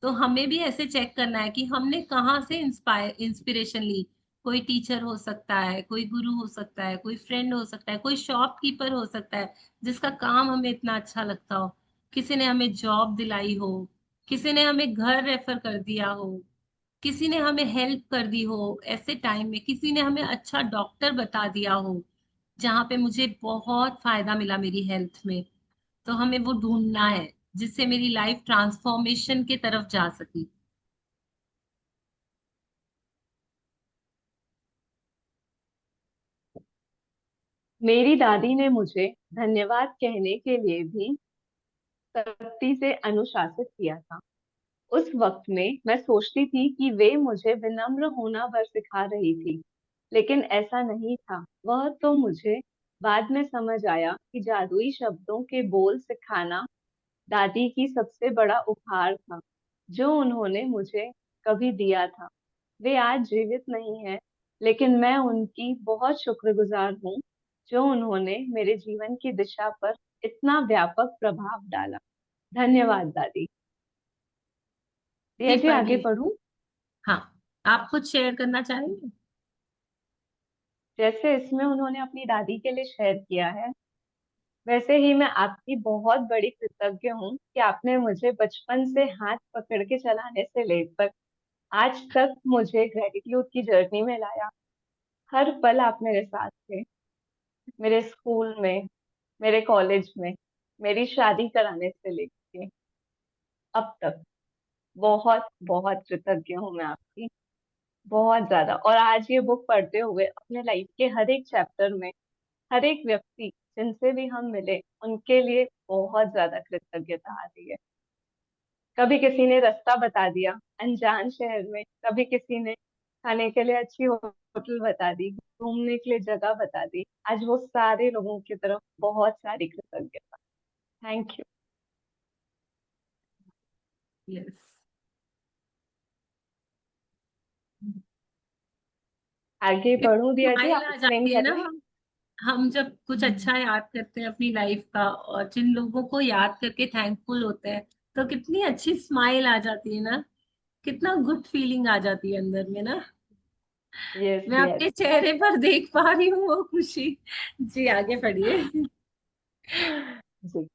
तो हमें भी ऐसे चेक करना है कि हमने कहाँ से इंस्पिरेशन ली। कोई टीचर हो सकता है, कोई गुरु हो सकता है, कोई फ्रेंड हो सकता है, कोई शॉपकीपर हो सकता है जिसका काम हमें इतना अच्छा लगता हो, किसी ने हमें जॉब दिलाई हो, किसी ने हमें घर रेफर कर दिया हो, किसी ने हमें हेल्प कर दी हो ऐसे टाइम में, किसी ने हमें अच्छा डॉक्टर बता दिया हो जहाँ पे मुझे बहुत फायदा मिला मेरी हेल्थ में। तो हमें वो ढूंढना है जिससे मेरी लाइफ ट्रांसफॉर्मेशन के तरफ जा सकी। मेरी दादी ने मुझे धन्यवाद कहने के लिए भी सख्ती से अनुशासित किया था। उस वक्त में मैं सोचती थी कि वे मुझे विनम्र होना भर सिखा रही थी, लेकिन ऐसा नहीं था। वह तो मुझे बाद में समझ आया कि जादुई शब्दों के बोल सिखाना दादी की सबसे बड़ा उपहार था, जो उन्होंने मुझे कभी दिया था। वे आज जीवित नहीं है, लेकिन मैं उनकी बहुत शुक्रगुजार हूँ, जो उन्होंने मेरे जीवन की दिशा पर इतना व्यापक प्रभाव डाला। धन्यवाद दादी। जी रिया जी आगे पढ़िए। पढ़ूं। हाँ, आप कुछ शेयर करना चाहेंगे? जैसे इसमें उन्होंने अपनी दादी के लिए शेयर किया है, वैसे ही मैं आपकी बहुत बड़ी कृतज्ञ हूँ कि आपने मुझे बचपन से हाथ पकड़ के चलाने से लेकर आज तक मुझे ग्रेटिट्यूड की जर्नी में लाया। हर पल आप मेरे साथ थे, मेरे स्कूल में, मेरे कॉलेज में, मेरी शादी कराने से लेके अब तक। बहुत बहुत कृतज्ञ हूँ मैं आपकी, बहुत ज्यादा। और आज ये बुक पढ़ते हुए अपने लाइफ के हर एक चैप्टर में हर एक व्यक्ति जिनसे भी हम मिले उनके लिए बहुत ज्यादा कृतज्ञता आ रही है। कभी किसी ने रास्ता बता दिया अनजान शहर में, कभी किसी ने खाने के लिए अच्छी होटल बता दी, घूमने के लिए जगह बता दी। आज वो सारे लोगों की तरफ बहुत सारी कृतज्ञता। Thank you. यस। आगे बढ़ूं दिया जी, स्माइल आप आ एक्सप्लेन जाती है ना। करें। हम जब कुछ अच्छा याद करते हैं अपनी लाइफ का, और जिन लोगों को याद करके थैंकफुल होते हैं, तो कितनी अच्छी स्माइल आ जाती है ना, कितना गुड फीलिंग आ जाती है अंदर में ना। यस मैं यस। आपके चेहरे पर देख पा रही हूँ वो खुशी। जी आगे बढ़िए। जी,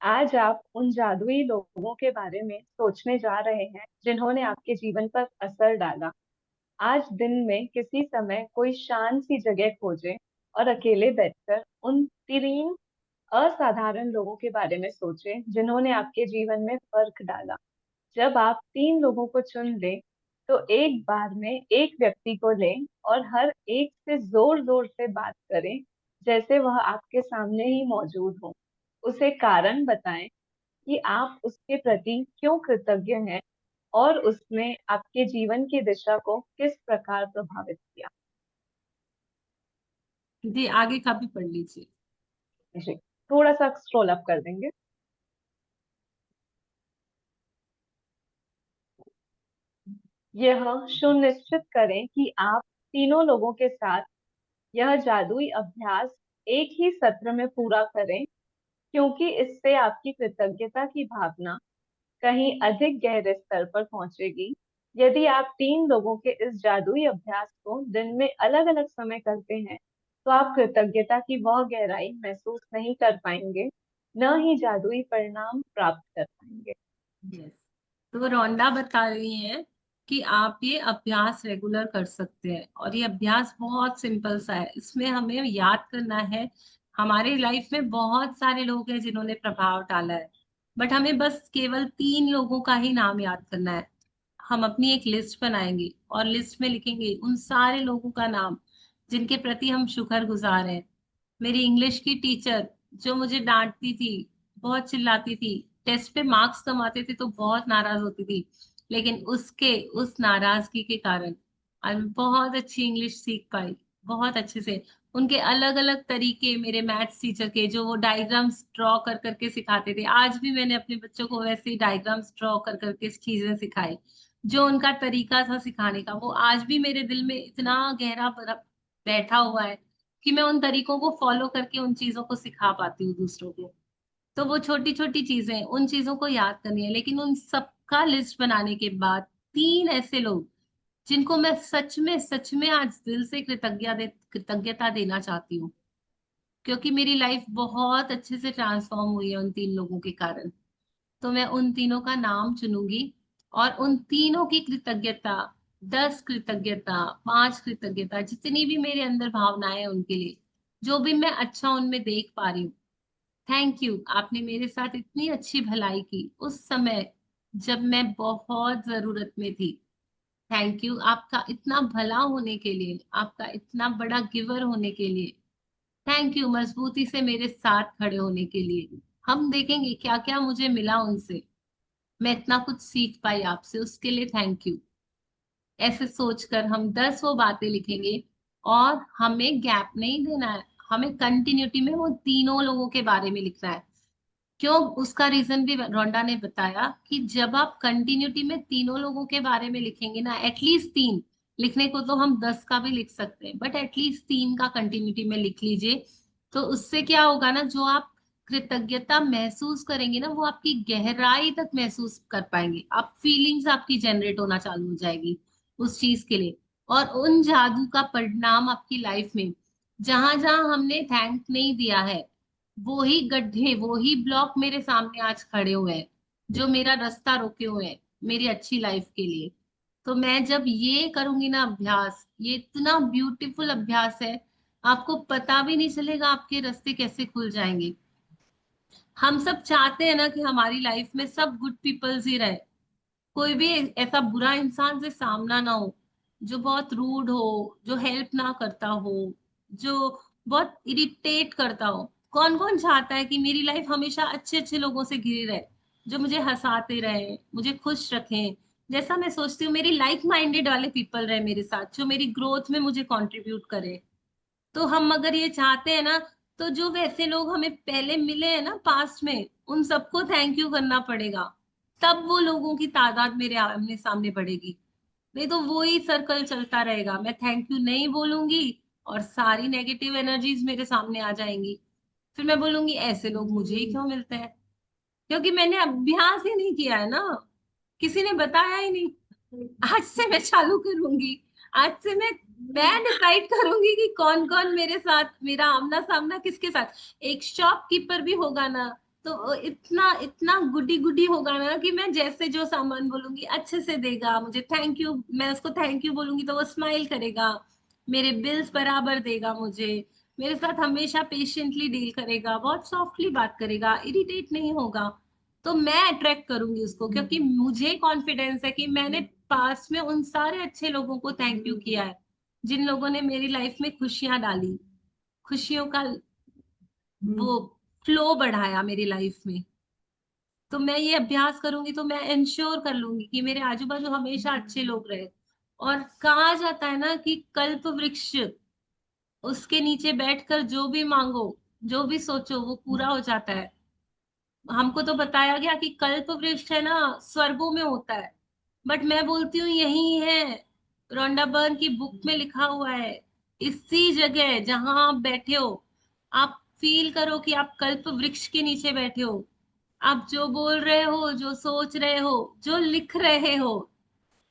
आज आप उन जादुई लोगों के बारे में सोचने जा रहे हैं जिन्होंने आपके जीवन पर असर डाला। आज दिन में किसी समय कोई शांत सी जगह खोजें और अकेले बैठकर उन 3 असाधारण लोगों के बारे में सोचें जिन्होंने आपके जीवन में फर्क डाला। जब आप 3 लोगों को चुन लें, तो एक बार में एक व्यक्ति को लें और हर एक से जोर जोर से बात करें, जैसे वह आपके सामने ही मौजूद हो। उसे कारण बताएं कि आप उसके प्रति क्यों कृतज्ञ हैं और उसने आपके जीवन की दिशा को किस प्रकार प्रभावित किया। जी आगे का भी पढ़ लीजिए। जी, थोड़ा सा स्क्रॉल अप कर देंगे। यह सुनिश्चित करें कि आप 3 लोगों के साथ यह जादुई अभ्यास एक ही सत्र में पूरा करें, क्योंकि इससे आपकी कृतज्ञता की भावना कहीं अधिक गहरे स्तर पर पहुंचेगी। यदि आप 3 लोगों के इस जादुई अभ्यास को दिन में अलग अलग समय करते हैं, तो आप कृतज्ञता की वह गहराई महसूस नहीं कर पाएंगे, न ही जादुई परिणाम प्राप्त कर पाएंगे। यस, तो रोंडा बता रही हैं कि आप ये अभ्यास रेगुलर कर सकते हैं, और ये अभ्यास बहुत सिंपल सा है। इसमें हमें याद करना है, हमारे लाइफ में बहुत सारे लोग हैं जिन्होंने प्रभाव डाला है, बट हमें बस केवल 3 लोगों का ही नाम याद करना है। हम अपनी एक लिस्ट बनाएंगे और लिस्ट में लिखेंगे उन सारे लोगों का नाम जिनके प्रति हम शुक्रगुजार हैं। मेरी इंग्लिश की टीचर जो मुझे डांटती थी, बहुत चिल्लाती थी, टेस्ट पे मार्क्स कम आते थे तो बहुत नाराज होती थी, लेकिन उसके उस नाराजगी के कारण आज मैं बहुत अच्छी इंग्लिश सीख पाई, बहुत अच्छे से। उनके अलग अलग तरीके, मेरे मैथ्स टीचर के, जो वो डायग्राम्स ड्रॉ कर करके सिखाते थे, आज भी मैंने अपने बच्चों को वैसे ही डायग्राम्स ड्रॉ कर करके चीजें सिखाई। जो उनका तरीका था सिखाने का, वो आज भी मेरे दिल में इतना गहरा बैठा हुआ है कि मैं उन तरीकों को फॉलो करके उन चीजों को सिखा पाती हूँ दूसरों को। तो वो छोटी छोटी चीजें, उन चीजों को याद करनी है, लेकिन उन सबका लिस्ट बनाने के बाद 3 ऐसे लोग जिनको मैं सच में आज दिल से कृतज्ञता देना चाहती हूँ, क्योंकि मेरी लाइफ बहुत अच्छे से ट्रांसफॉर्म हुई है उन 3 लोगों के कारण। तो मैं उन तीनों का नाम चुनूंगी, और उन तीनों की कृतज्ञता, 10 कृतज्ञता, 5 कृतज्ञता, जितनी भी मेरे अंदर भावनाएं हैं उनके लिए, जो भी मैं अच्छा उनमें देख पा रही हूँ, थैंक यू, आपने मेरे साथ इतनी अच्छी भलाई की उस समय जब मैं बहुत जरूरत में थी। थैंक यू आपका इतना भला होने के लिए, आपका इतना बड़ा गिवर होने के लिए। थैंक यू मजबूती से मेरे साथ खड़े होने के लिए। हम देखेंगे क्या क्या मुझे मिला उनसे, मैं इतना कुछ सीख पाई आपसे, उसके लिए थैंक यू। ऐसे सोचकर हम 10 वो बातें लिखेंगे, और हमें गैप नहीं देना है, हमें कंटिन्यूटी में वो 3 लोगों के बारे में लिखना है। क्यों, उसका रीजन भी रोंडा ने बताया कि जब आप कंटिन्यूटी में 3 लोगों के बारे में लिखेंगे ना, एटलीस्ट 3, लिखने को तो हम 10 का भी लिख सकते हैं, बट एटलीस्ट 3 का कंटिन्यूटी में लिख लीजिए। तो उससे क्या होगा ना, जो आप कृतज्ञता महसूस करेंगे ना, वो आपकी गहराई तक महसूस कर पाएंगे, आप फीलिंग्स आपकी जनरेट होना चालू हो जाएगी उस चीज के लिए। और उन जादू का परिणाम आपकी लाइफ में, जहां जहां हमने थैंक नहीं दिया है, वो ही गड्ढे, वो ही ब्लॉक मेरे सामने आज खड़े हुए हैं, जो मेरा रास्ता रोके हुए हैं मेरी अच्छी लाइफ के लिए। तो मैं जब ये करूंगी ना अभ्यास, ये इतना ब्यूटीफुल अभ्यास है, आपको पता भी नहीं चलेगा आपके रास्ते कैसे खुल जाएंगे। हम सब चाहते हैं ना कि हमारी लाइफ में सब गुड पीपल्स ही रहे, कोई भी ऐसा बुरा इंसान से सामना ना हो, जो बहुत रूड हो, जो हेल्प ना करता हो, जो बहुत इरिटेट करता हो। कौन कौन चाहता है कि मेरी लाइफ हमेशा अच्छे अच्छे लोगों से घिरी रहे, जो मुझे हंसाते रहे, मुझे खुश रखें। जैसा मैं सोचती हूँ मेरी लाइक माइंडेड वाले पीपल रहे मेरे साथ, जो मेरी ग्रोथ में मुझे कंट्रीब्यूट करे। तो हम अगर ये चाहते हैं ना, तो जो वैसे लोग हमें पहले मिले हैं ना पास्ट में, उन सबको थैंक यू करना पड़ेगा, तब वो लोगों की तादाद मेरे आमने सामने बढ़ेगी। नहीं तो वो ही सर्कल चलता रहेगा, मैं थैंक यू नहीं बोलूंगी, और सारी नेगेटिव एनर्जीज मेरे सामने आ जाएंगी। फिर मैं बोलूंगी ऐसे लोग मुझे ही क्यों मिलते हैं, क्योंकि मैंने अभ्यास ही नहीं किया है ना, किसी ने बताया ही नहीं। आज से मैं चालू करूंगी, आज से मैं डिसाइड करूंगी कि कौन कौन मेरे साथ, मेरा आमना सामना किसके साथ। एक शॉपकीपर भी होगा ना, तो इतना इतना गुडी गुडी होगा ना कि मैं जैसे जो सामान बोलूंगी अच्छे से देगा मुझे, थैंक यू, मैं उसको थैंक यू बोलूंगी तो वो स्माइल करेगा, मेरे बिल्स बराबर देगा मुझे, मेरे साथ हमेशा पेशेंटली डील करेगा, बहुत सॉफ्टली बात करेगा, इरिटेट नहीं होगा। तो मैं अट्रैक्ट करूंगी उसको, क्योंकि मुझे कॉन्फिडेंस है कि मैंने पास्ट में उन सारे अच्छे लोगों को थैंक यू किया है, जिन लोगों ने मेरी लाइफ में खुशियां डाली, खुशियों का वो फ्लो बढ़ाया मेरी लाइफ में। तो मैं ये अभ्यास करूंगी तो मैं इंश्योर कर लूंगी कि मेरे आजू बाजू हमेशा अच्छे लोग रहे। और कहा जाता है ना कि कल्प वृक्ष, उसके नीचे बैठकर जो भी मांगो, जो भी सोचो वो पूरा हो जाता है। हमको तो बताया गया कि कल्प वृक्ष है ना स्वर्गों में होता है, बट मैं बोलती हूँ यही है, रोंडा बर्न की बुक में लिखा हुआ है, इसी जगह जहां आप बैठे हो, आप फील करो कि आप कल्प वृक्ष के नीचे बैठे हो। आप जो बोल रहे हो, जो सोच रहे हो, जो लिख रहे हो,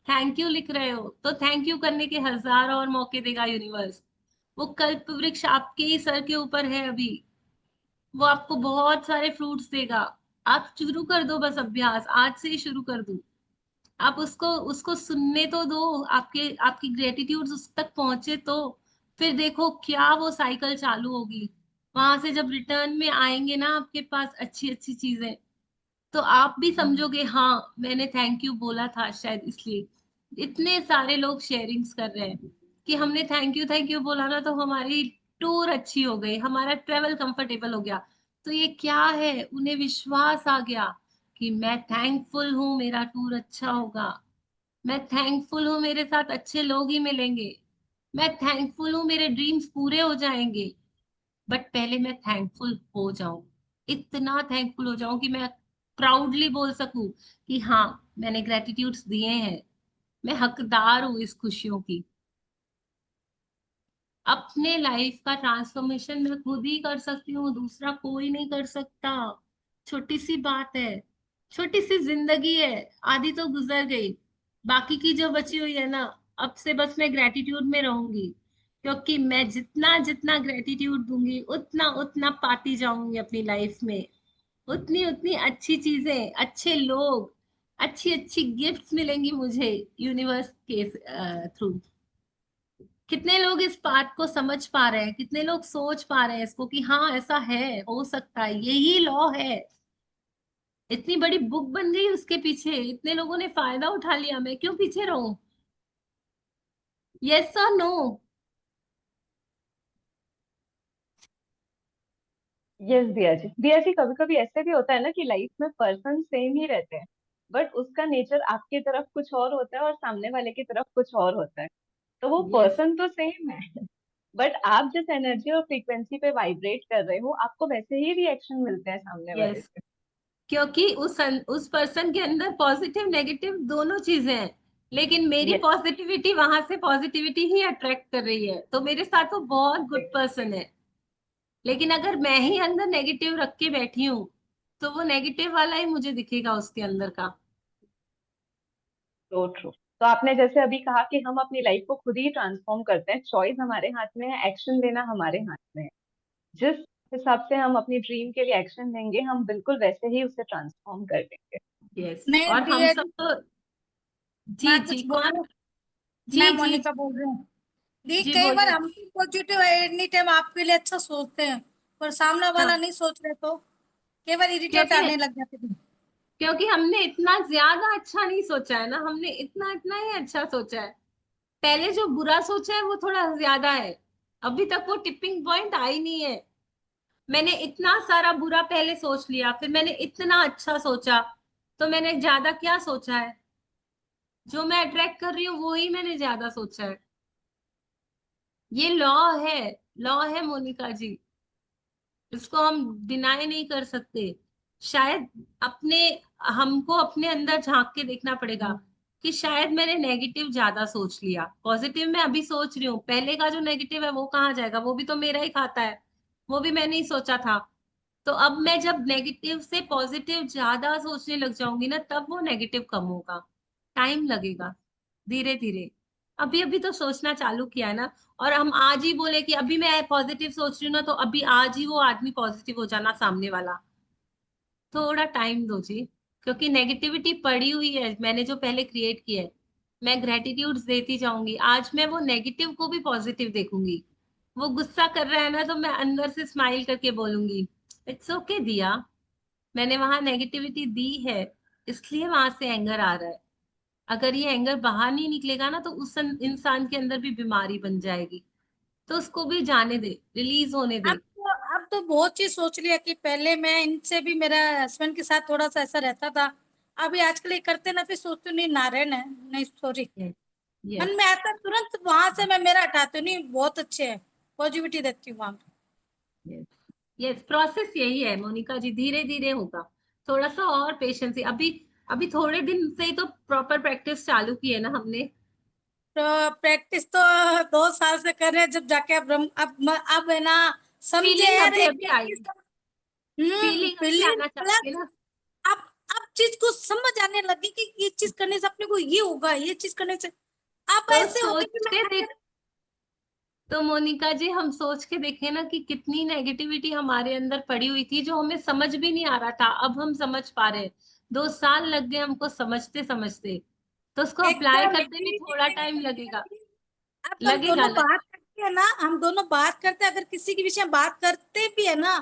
थैंक यू लिख रहे हो, तो थैंक यू करने के हजार और मौके देगा यूनिवर्स। वो कल्प वृक्ष आपके ही सर के ऊपर है अभी, वो आपको बहुत सारे फ्रूट्स देगा। आप शुरू कर दो, बस अभ्यास आज से ही शुरू कर दो। आप उसको उसको सुनने तो दो, आपके आपकी ग्रेटिट्यूड उस तक पहुंचे तो फिर देखो क्या वो साइकिल चालू होगी। वहां से जब रिटर्न में आएंगे ना आपके पास अच्छी अच्छी चीजें, तो आप भी समझोगे हाँ मैंने थैंक यू बोला था शायद इसलिए। इतने सारे लोग शेयरिंग्स कर रहे हैं कि हमने थैंक यू बोला ना तो हमारी टूर अच्छी हो गई, हमारा ट्रेवल कंफर्टेबल हो गया। तो ये क्या है, उन्हें विश्वास आ गया कि मैं थैंकफुल हूँ मेरा टूर अच्छा होगा, मैं थैंकफुल हूँ मेरे साथ अच्छे लोग ही मिलेंगे, मैं थैंकफुल हूँ मेरे ड्रीम्स पूरे हो जाएंगे। बट पहले मैं थैंकफुल हो जाऊं, इतना थैंकफुल हो जाऊं कि मैं प्राउडली बोल सकूं कि हाँ मैंने ग्रेटिट्यूड्स दिए हैं, मैं हकदार हूं इस खुशियों की। अपने लाइफ का ट्रांसफॉर्मेशन मैं खुद ही कर सकती हूँ, दूसरा कोई नहीं कर सकता। छोटी सी बात है, छोटी सी जिंदगी है, आधी तो गुजर गई, बाकी की जो बची हुई है ना, अब से बस मैं ग्रेटिट्यूड में रहूंगी। क्योंकि मैं जितना जितना ग्रेटिट्यूड दूंगी उतना उतना पाती जाऊंगी अपनी लाइफ में, उतनी उतनी अच्छी चीजें, अच्छे लोग, अच्छी अच्छी गिफ्ट्स मिलेंगी मुझे यूनिवर्स के थ्रू। कितने लोग इस बात को समझ पा रहे हैं, कितने लोग सोच पा रहे हैं इसको कि हाँ ऐसा है, हो सकता है, यही लॉ है। इतनी बड़ी बुक बन गई उसके पीछे, इतने लोगों ने फायदा उठा लिया, मैं क्यों पीछे रहूं? यस और नो? यस दिया जी कभी कभी ऐसे भी होता है ना कि लाइफ में पर्सन सेम ही रहते हैं, बट उसका नेचर आपकी तरफ कुछ और होता है और सामने वाले की तरफ कुछ और होता है। तो वो यस। पर्सन तो सेम है, बट आप जिस एनर्जी और फ्रीक्वेंसी पे वाइब्रेट कर रहे हो आपको वैसे ही रिएक्शन मिलते हैं सामने वाले यस, से। क्योंकि उस पर्सन के अंदर पॉजिटिव नेगेटिव दोनों चीजें हैं, लेकिन मेरी यस। पॉजिटिविटी वहां से पॉजिटिविटी ही अट्रैक्ट कर रही है, तो मेरे साथ वो बहुत गुड पर्सन है। लेकिन अगर मैं ही अंदर नेगेटिव रख के बैठी हूँ, तो वो नेगेटिव वाला ही मुझे दिखेगा उसके अंदर का। तो ट्रू। तो आपने जैसे अभी कहा कि हम अपनी लाइफ को खुद ही ट्रांसफॉर्म करते हैं, चॉइस हमारे हाथ में है, एक्शन लेना हमारे हाथ में है। जिस हिसाब से हम अपनी ड्रीम के लिए एक्शन लेंगे हम बिल्कुल वैसे ही उसे ट्रांसफॉर्म कर देंगे। यस। नहीं और हम दिया सब जी, तो, जी मैं जी कुछ कौन? बोलूं? जी मैं जी मोनिका बोल रही हूँ। दी जी कई बार बोलिए। हम पॉजिटिव एनी टाइम आपके लिए अच्छा सोचते हैं, पर सामने हाँ, वाला नहीं सोच रहे तो कई बार इरिटेट क्योंकि आने लग जाते हैं। क्योंकि हमने इतना ज्यादा अच्छा नहीं सोचा है ना, हमने इतना इतना ही अच्छा सोचा है। पहले जो बुरा सोचा है वो थोड़ा ज्यादा है, अभी तक वो टिपिंग पॉइंट आई नहीं है। मैंने इतना सारा बुरा पहले सोच लिया, फिर मैंने इतना अच्छा सोचा, तो मैंने ज्यादा क्या सोचा है? जो मैं अट्रैक्ट कर रही हूँ वो ही मैंने ज्यादा सोचा है। ये लॉ है, लॉ है मोनिका जी, इसको हम डिनाई नहीं कर सकते। शायद अपने हमको अपने अंदर झांक के देखना पड़ेगा कि शायद मैंने नेगेटिव ज्यादा सोच लिया, पॉजिटिव मैं अभी सोच रही हूँ, पहले का जो नेगेटिव है वो कहाँ जाएगा, वो भी तो मेरा ही खाता है, वो भी मैंने ही सोचा था। तो अब मैं जब नेगेटिव से पॉजिटिव ज्यादा सोचने लग जाऊंगी ना, तब वो नेगेटिव कम होगा। टाइम लगेगा, धीरे धीरे। अभी अभी तो सोचना चालू किया है ना। और हम आज ही बोले कि अभी मैं पॉजिटिव सोच रही हूँ ना, तो अभी आज ही वो आदमी पॉजिटिव हो जाना सामने वाला, थोड़ा टाइम दो जी। क्योंकि नेगेटिविटी पड़ी हुई है मैंने जो पहले क्रिएट किया है, मैं ग्रेटिट्यूड देती जाऊंगी, आज मैं वो नेगेटिव को भी पॉजिटिव देखूंगी। वो गुस्सा कर रहा है ना, तो मैं अंदर से स्माइल करके बोलूंगी, इट्स ओके दिया, मैंने वहां नेगेटिविटी दी है, इसलिए वहां से एंगर आ रहा है। अगर ये एंगर बाहर नहीं निकलेगा ना, तो उस इंसान के अंदर भी बीमारी बन जाएगी। तो उसको भी जाने दे, रिलीज होने दे। अब तो बहुत चीज सोच लिया कि पहले मैं इनसे भी, मेरा हस्बैंड के साथ थोड़ा सा ऐसा रहता था। अभी आजकल ये करते ना, फिर सोचती हूँ नहीं, नारायण है, नहीं सॉरी, यस मन में आता है, तुरंत वहां से मैं मेरा हटाती हूँ, नहीं बहुत अच्छे है, पॉजिटिविटी देती हूँ वहां। यस यस, प्रोसेस यही है मोनिका जी, धीरे धीरे होगा। थोड़ा सा और पेशेंस। अभी अभी थोड़े दिन से ही तो प्रॉपर प्रैक्टिस चालू की है ना हमने। तो प्रैक्टिस तो 2 साल से कर रहे हैं, जब जाके अब है ना, समझे फीलिंग यार अभी एक अभी आई, चीज। फीलिंग अभी फीलिंग आना चाहिए प्लस, ना। अब चीज को समझ आने लगी कि ये चीज करने से अपने को ये होगा, ये चीज करने से अब तो ऐसे हो सोच गए कि मैं के देख, अगर। तो मोनिका जी हम सोच के देखें ना कि कितनी नेगेटिविटी हमारे अंदर पड़ी हुई थी, जो हमें समझ भी नहीं आ रहा था, अब हम समझ पा रहे हैं। 2 साल लग गए हमको समझते समझते, तो उसको अप्लाई एकदम करते भी थोड़ा टाइम लगेगा। अब तो हम लगेगा दोनों लगे। बात करते हैं ना, हम दोनों बात करते हैं, अगर किसी के विषय में बात करते भी है ना,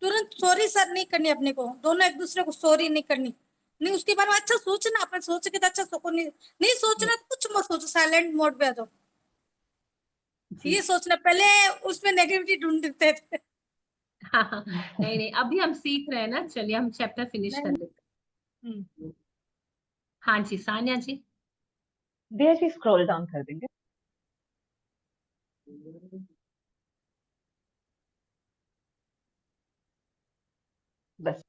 तुरंत सॉरी सर नहीं करनी अपने को, दोनों एक दूसरे को सॉरी नहीं करनी। नहीं, उसके बारे में अच्छा सोचना, अपन सोच के तो अच्छा सोचो, नहीं नहीं सोचना तो कुछ मत सोचो, साइलेंट मोड पे आ जाओ। ये जी। सोचना पहले, उसमें नेगेटिविटी ढूंढते थे। हाँ हाँ, नहीं नहीं, अभी हम सीख रहे हैं ना, चलिए हम चैप्टर फिनिश कर नहीं, लेते हम्म। हैं। हाँ जी सान्या जी। दिया जी स्क्रॉल डाउन कर देंगे। बस,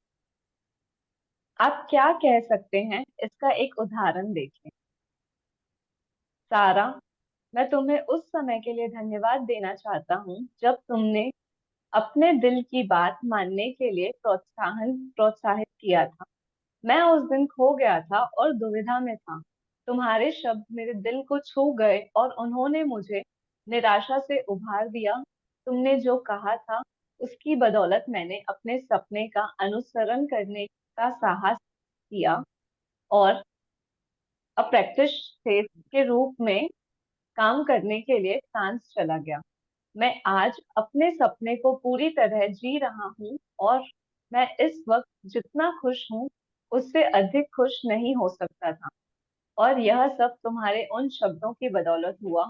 आप क्या कह सकते हैं इसका एक उदाहरण देखें। सारा, मैं तुम्हें उस समय के लिए धन्यवाद देना चाहता हूँ जब तुमने अपने दिल की बात मानने के लिए प्रोत्साहित किया था। मैं उस दिन खो गया था और दुविधा में था। तुम्हारे शब्द मेरे दिल को छू गए और उन्होंने मुझे निराशा से उभार दिया। तुमने जो कहा था उसकी बदौलत मैंने अपने सपने का अनुसरण करने का साहस किया और अप्रैक्टिस फेस के रूप में काम करने के लिए फ्रांस चला गया। मैं आज अपने सपने को पूरी तरह जी रहा हूँ और मैं इस वक्त जितना खुश हूँ उससे अधिक खुश नहीं हो सकता था। और यह सब तुम्हारे उन शब्दों की बदौलत हुआ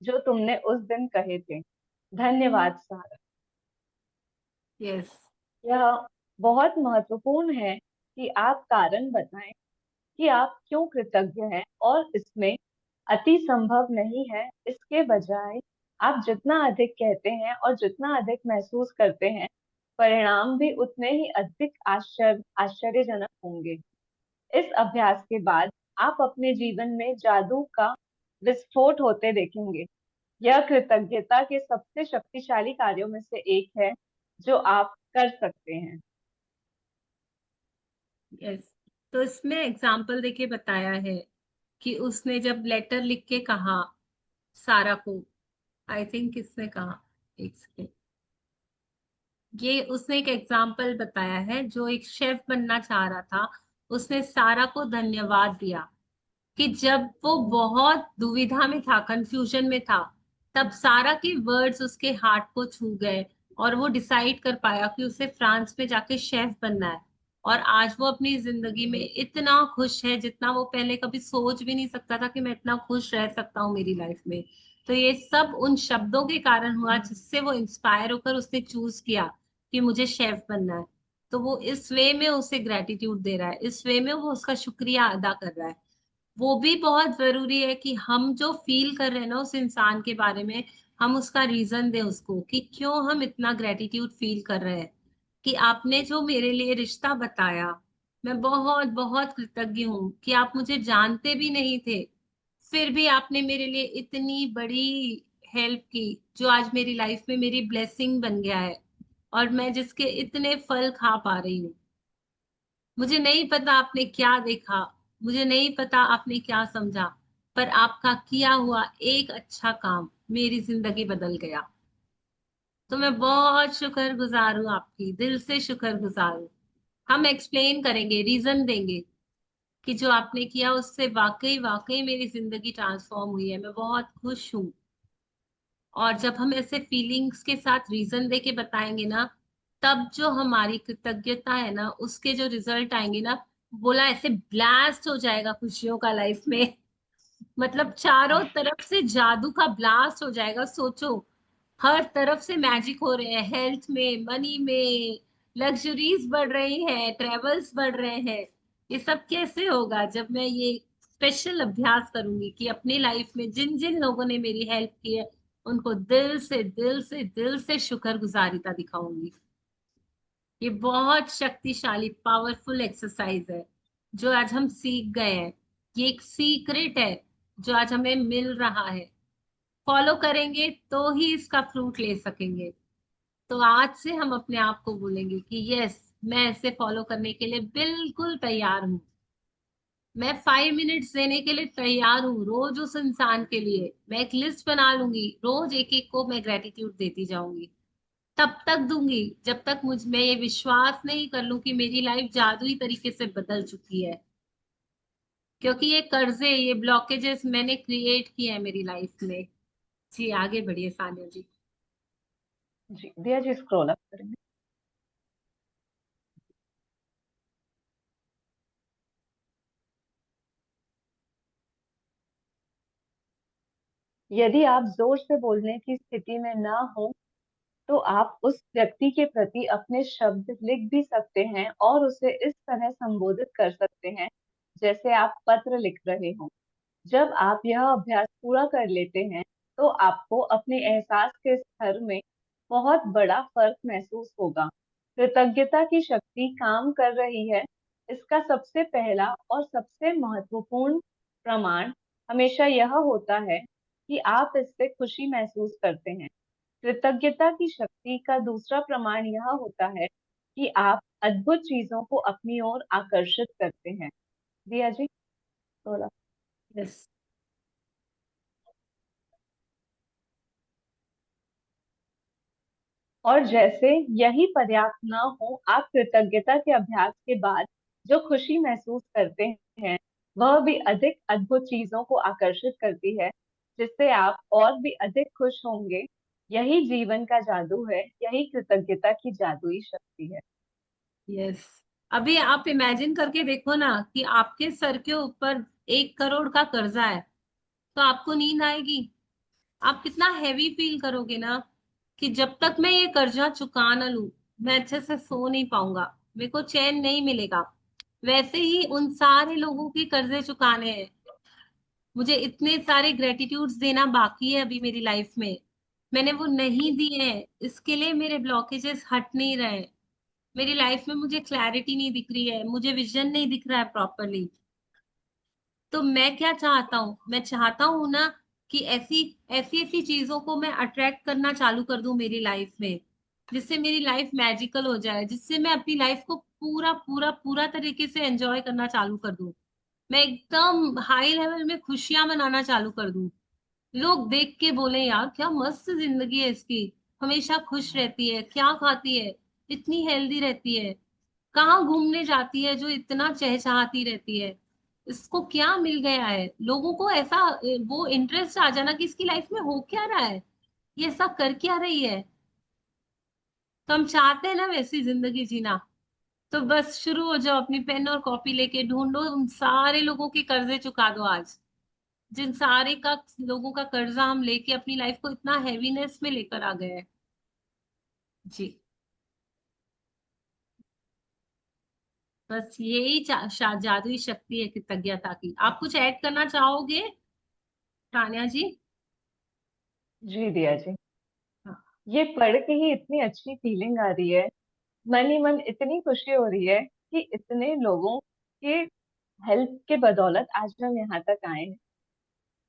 जो तुमने उस दिन कहे थे। धन्यवाद सारा। यस यह बहुत महत्वपूर्ण है कि आप कारण बताएं कि आप क्यों कृतज्ञ हैं, और इसमें अति संभव नहीं है। इसके बजाय आप जितना अधिक कहते हैं और जितना अधिक महसूस करते हैं, परिणाम भी उतने ही अधिक आश्चर्यजनक होंगे। इस अभ्यास के बाद आप अपने जीवन में जादू का विस्फोट होते देखेंगे। यह कृतज्ञता के सबसे शक्तिशाली कार्यों में से एक है जो आप कर सकते हैं। यस। तो इसमें एग्जाम्पल देके बताया है कि उसने जब लेटर लिख के कहा सारा को, आई थिंक किसने कहा, एक सेकेंड, ये उसने एक एग्जाम्पल बताया है, जो एक शेफ बनना चाह रहा था, उसने सारा को धन्यवाद दिया कि जब वो बहुत दुविधा में था, कंफ्यूजन में था, तब सारा के वर्ड्स उसके हार्ट को छू गए, और वो डिसाइड कर पाया कि उसे फ्रांस में जाके शेफ बनना है। और आज वो अपनी जिंदगी में इतना खुश है, जितना वो पहले कभी सोच भी नहीं सकता था कि मैं इतना खुश रह सकता हूँ मेरी लाइफ में। तो ये सब उन शब्दों के कारण हुआ, जिससे वो इंस्पायर होकर उसने चूज किया कि मुझे शेफ बनना है। तो वो इस वे में उसे ग्रेटिट्यूड दे रहा है, इस वे में वो उसका शुक्रिया अदा कर रहा है। वो भी बहुत जरूरी है कि हम जो फील कर रहे हैं ना उस इंसान के बारे में, हम उसका रीजन दें उसको, कि क्यों हम इतना ग्रेटिट्यूड फील कर रहे हैं, कि आपने जो मेरे लिए रिश्ता बताया, मैं बहुत बहुत कृतज्ञ हूँ कि आप मुझे जानते भी नहीं थे, फिर भी आपने मेरे लिए इतनी बड़ी हेल्प की, जो आज मेरी लाइफ में मेरी ब्लेसिंग बन गया है और मैं जिसके इतने फल खा पा रही हूँ। मुझे नहीं पता आपने क्या देखा, मुझे नहीं पता आपने क्या समझा, पर आपका किया हुआ एक अच्छा काम मेरी जिंदगी बदल गया। तो मैं बहुत शुक्रगुजार हूँ आपकी, दिल से शुक्रगुजार हूँ। हम एक्सप्लेन करेंगे, रीजन देंगे कि जो आपने किया उससे वाकई वाकई मेरी जिंदगी ट्रांसफॉर्म हुई है। मैं बहुत खुश हूँ। और जब हम ऐसे फीलिंग्स के साथ रीजन दे के बताएंगे ना, तब जो हमारी कृतज्ञता है ना, उसके जो रिजल्ट आएंगे ना, बोला ऐसे ब्लास्ट हो जाएगा खुशियों का लाइफ में। मतलब चारों तरफ से जादू का ब्लास्ट हो जाएगा। सोचो, हर तरफ से मैजिक हो रहे हैं, हेल्थ में, मनी में, लग्जरीज बढ़ रही हैं, ट्रेवल्स बढ़ रहे हैं। ये सब कैसे होगा जब मैं ये स्पेशल अभ्यास करूंगी कि अपनी लाइफ में जिन जिन लोगों ने मेरी हेल्प की है, उनको दिल से दिल से दिल से शुक्रगुजारिता दिखाऊंगी। ये बहुत शक्तिशाली पावरफुल एक्सरसाइज है जो आज हम सीख गए हैं। ये एक सीक्रेट है जो आज हमें मिल रहा है। फॉलो करेंगे तो ही इसका फ्रूट ले सकेंगे। तो आज से हम अपने आप को बोलेंगे कि यस, मैं इसे फॉलो करने के लिए बिल्कुल तैयार हूँ। मैं 5 मिनट्स देने के लिए तैयार हूँ रोज उस इंसान के लिए। मैं एक लिस्ट बना लूंगी, रोज एक एक को मैं ग्रेटिट्यूड देती जाऊंगी। तब तक दूंगी जब तक मुझ में ये विश्वास नहीं कर लूं कि मेरी लाइफ जादुई तरीके से बदल चुकी है। क्योंकि ये कर्जे, ये ब्लॉकेजेस मैंने क्रिएट किए हैं मेरी लाइफ में। जी आगे बढ़िए सानिया जी। जी दिया जी, स्क्रॉल अप करेंगे। यदि आप जोर से बोलने की स्थिति में ना हो, तो आप उस व्यक्ति के प्रति अपने शब्द लिख भी सकते हैं और उसे इस तरह संबोधित कर सकते हैं जैसे आप पत्र लिख रहे हो। जब आप यह अभ्यास पूरा कर लेते हैं, तो आपको अपने एहसास के स्तर में बहुत बड़ा फर्क महसूस होगा। कृतज्ञता की शक्ति काम कर रही है, इसका सबसे पहला और सबसे महत्वपूर्ण प्रमाण हमेशा यह होता है कि आप इससे खुशी महसूस करते हैं। कृतज्ञता की शक्ति का दूसरा प्रमाण यह होता है कि आप अद्भुत चीजों को अपनी ओर आकर्षित करते हैं। दिया जी, थोड़ा। यस। और जैसे यही पर्याप्त न हो, आप कृतज्ञता के अभ्यास के बाद जो खुशी महसूस करते हैं, वह भी अधिक अद्भुत चीजों को आकर्षित करती है, जिससे आप और भी अधिक खुश होंगे। यही जीवन का जादू है, यही कृतज्ञता की जादुई शक्ति है। यस। अभी आप इमेजिन करके देखो ना कि आपके सर के ऊपर 1 करोड़ का कर्जा है, तो आपको नींद आएगी? आप कितना हैवी फील करोगे ना कि जब तक मैं ये कर्जा चुका ना लूं, मैं अच्छे से सो नहीं पाऊंगा, मेरे को चैन नहीं मिलेगा। वैसे ही उन सारे लोगों के कर्जे चुकाने हैं। मुझे इतने सारे ग्रेटिट्यूड्स देना बाकी है अभी मेरी लाइफ में, मैंने वो नहीं दिए हैं। इसके लिए मेरे ब्लॉकेजेस हट नहीं रहे हैं। मेरी लाइफ में मुझे क्लैरिटी नहीं दिख रही है, मुझे विजन नहीं दिख रहा है प्रॉपरली। तो मैं क्या चाहता हूँ, मैं चाहता हूँ ना कि ऐसी ऐसी ऐसी चीजों को मैं अट्रैक्ट करना चालू कर दूं मेरी लाइफ में, जिससे मेरी लाइफ मैजिकल हो जाए, जिससे मैं अपनी लाइफ को पूरा पूरा पूरा तरीके से एंजॉय करना चालू कर दूं। मैं एकदम हाई लेवल में खुशियां मनाना चालू कर दूं। लोग देख के बोले यार क्या मस्त जिंदगी है इसकी, हमेशा खुश रहती है, क्या खाती है, इतनी हेल्दी रहती है, कहाँ घूमने जाती है जो इतना चहचहाती रहती है, इसको क्या मिल गया है। लोगों को ऐसा वो इंटरेस्ट आ जाना कि इसकी लाइफ में हो क्या रहा है, ये ऐसा कर क्या रही है। तो हम चाहते हैं ना वैसी जिंदगी जीना। तो बस शुरू हो जाओ, अपनी पेन और कॉपी लेके ढूंढो, उन सारे लोगों के कर्जे चुका दो आज, जिन सारे का लोगों का कर्जा हम लेके अपनी लाइफ को इतना हैवीनेस में लेकर आ गए हैं। जी। बस यही जादुई शक्ति है कृतज्ञता की। आप कुछ ऐड करना चाहोगे तान्या जी? जी दिया जी, हाँ। ये पढ़ के ही इतनी अच्छी फीलिंग आ रही है, मन ही मन इतनी खुशी हो रही है कि इतने लोगों के हेल्प के बदौलत आज हम यहाँ तक आए हैं।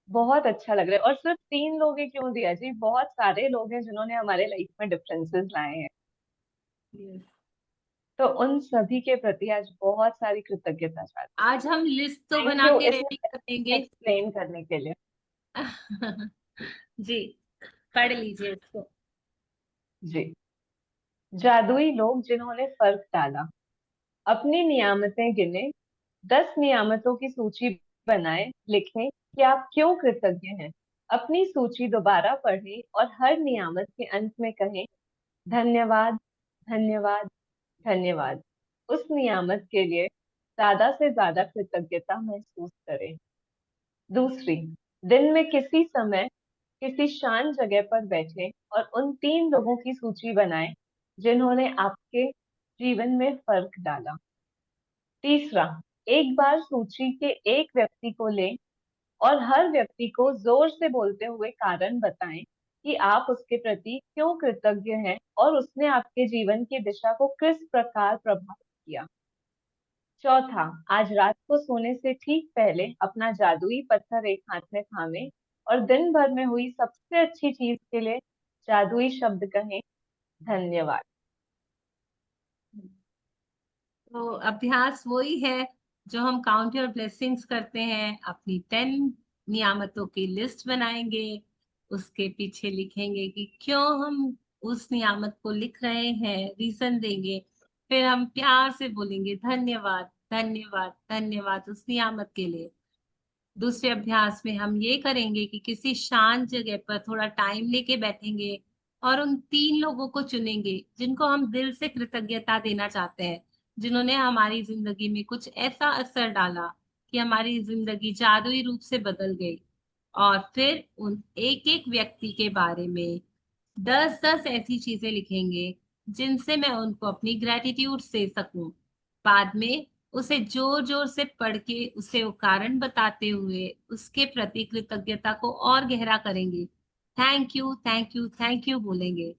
बहुत अच्छा लग रहा है। और सिर्फ 3 लोग ही क्यों दिया जी, बहुत सारे लोग हैं जिन्होंने हमारे लाइफ में डिफरेंसेस लाए हैं। Yes. तो उन सभी के प्रति आज बहुत सारी कृतज्ञता चाहती आज हम लिस्ट तो हूँ। बना थैंक यू के इसे रेडी करेंगे। एक्सप्लेन करने के लिए। जी, पढ़ लीजिए इसको। जी। जादुई लोग जिन्होंने फर्क डाला। अपनी नियामतें गिने, 10 नियामतों की सूची बनाए, लिखें कि आप क्यों कृतज्ञ हैं। अपनी सूची दोबारा पढ़ें और हर नियामत के अंत में कहें धन्यवाद, धन्यवाद, धन्यवाद। उस नियामत के लिए ज्यादा से ज्यादा कृतज्ञता महसूस करें। दूसरी, दिन में किसी समय किसी शांत जगह पर बैठे और उन 3 लोगों की सूची बनाएं जिन्होंने आपके जीवन में फर्क डाला। तीसरा, एक बार सूची के एक व्यक्ति को लें और हर व्यक्ति को जोर से बोलते हुए कारण बताएं कि आप उसके प्रति क्यों कृतज्ञ हैं और उसने आपके जीवन की दिशा को किस प्रकार प्रभावित किया। चौथा, आज रात को सोने से ठीक पहले अपना जादुई पत्थर एक हाथ में थामे और दिन भर में हुई सबसे अच्छी चीज के लिए जादुई शब्द कहें धन्यवाद। तो अभ्यास वही है जो हम काउंट योर ब्लेसिंग्स करते हैं। अपनी 10 नियामतों की लिस्ट बनाएंगे, उसके पीछे लिखेंगे कि क्यों हम उस नियामत को लिख रहे हैं, रीजन देंगे। फिर हम प्यार से बोलेंगे धन्यवाद, धन्यवाद, धन्यवाद उस नियामत के लिए। दूसरे अभ्यास में हम ये करेंगे कि किसी शांत जगह पर थोड़ा टाइम लेके बैठेंगे और उन 3 लोगों को चुनेंगे जिनको हम दिल से कृतज्ञता देना चाहते हैं, जिन्होंने हमारी जिंदगी में कुछ ऐसा असर डाला कि हमारी जिंदगी जादुई रूप से बदल गई। और फिर उन एक एक व्यक्ति के बारे में 10-10 ऐसी चीजें लिखेंगे जिनसे मैं उनको अपनी ग्रेटिट्यूड दे सकूं। बाद में उसे जोर जोर से पढ़ के उसे वो कारण बताते हुए उसके प्रति कृतज्ञता को और गहरा करेंगे। Thank you, thank you, thank you बोलेंगे।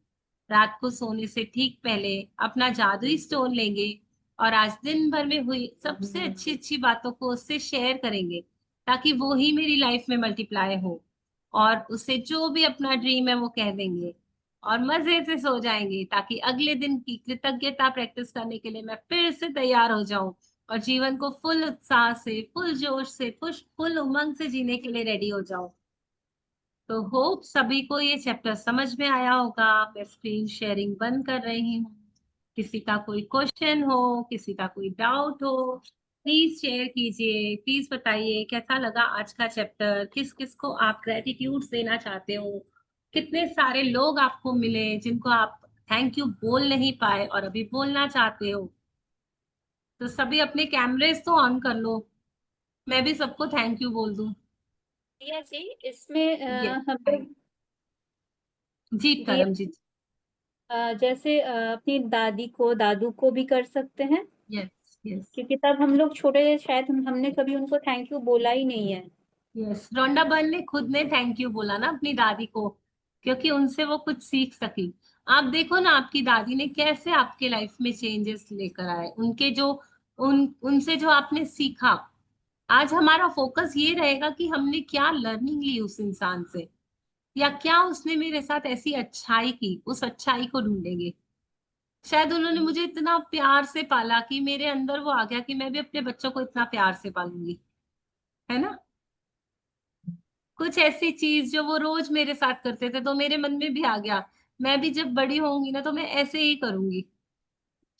रात को सोने से ठीक पहले अपना जादुई स्टोन लेंगे और आज दिन भर में हुई सबसे अच्छी अच्छी बातों को उससे शेयर करेंगे, ताकि वो ही मेरी लाइफ में मल्टीप्लाई हो। और उसे जो भी अपना ड्रीम है वो कह देंगे और मजे से सो जाएंगे, ताकि अगले दिन की कृतज्ञता प्रैक्टिस करने के लिए मैं फिर से तैयार हो जाऊं और जीवन को फुल उत्साह से, फुल जोश से, फुल उमंग से जीने के लिए रेडी हो जाऊं। तो होप सभी को ये चैप्टर समझ में आया होगा। मैं स्क्रीन शेयरिंग बंद कर रही हूँ। किसी का कोई क्वेश्चन हो, किसी का कोई डाउट हो, प्लीज शेयर कीजिए। प्लीज बताइए कैसा लगा आज का चैप्टर, किस किस को आप ग्रेटिट्यूड देना चाहते हो, कितने सारे लोग आपको मिले जिनको आप थैंक यू बोल नहीं पाए और अभी बोलना चाहते हो। तो सभी अपने कैमरेज तो ऑन कर लो, मैं भी सबको थैंक यू बोल दूं। प्रिया जी, इसमें यस, हम लोग जी ये करमजीत। जैसे अपनी दादी को दादू को भी कर सकते हैं, यस, यस, क्योंकि तब हम लोग छोटे थे, शायद हमने कभी उनको थैंक यू बोला ही नहीं है। यस। रोंडा बर्न ने खुद ने थैंक यू बोला ना अपनी दादी को, क्योंकि उनसे वो कुछ सीख सकी। आप देखो ना आपकी दादी ने कैसे आपके लाइफ में चेंजेस लेकर आए, उनके जो उनसे जो आपने सीखा। आज हमारा फोकस ये रहेगा कि हमने क्या लर्निंग ली उस इंसान से, या क्या उसने मेरे साथ ऐसी अच्छाई की, उस अच्छाई को ढूंढेंगे। शायद उन्होंने मुझे इतना प्यार से पाला कि मेरे अंदर वो आ गया कि मैं भी अपने बच्चों को इतना प्यार से पालूंगी, है ना। कुछ ऐसी चीज जो वो रोज मेरे साथ करते थे तो मेरे मन में भी आ गया, मैं भी जब बड़ी होंगी ना तो मैं ऐसे ही करूंगी।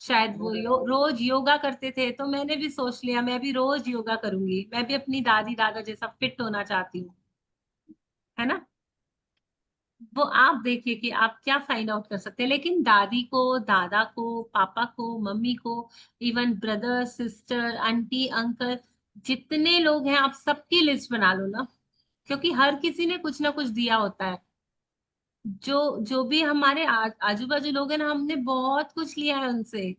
शायद वो रोज योगा करते थे तो मैंने भी सोच लिया मैं भी रोज योगा करूंगी, मैं भी अपनी दादी दादा जैसा फिट होना चाहती हूँ, है ना। वो आप देखिए कि आप क्या फाइंड आउट कर सकते हैं। लेकिन दादी को, दादा को, पापा को, मम्मी को, even brother, sister, aunty, uncle, जितने लोग हैं आप सबकी लिस्ट बना लो ना, क्योंकि हर किसी ने कुछ ना कुछ दिया होता है। जो जो भी हमारे आजू बाजू लोग हैं ना, हमने बहुत कुछ लिया है उनसे,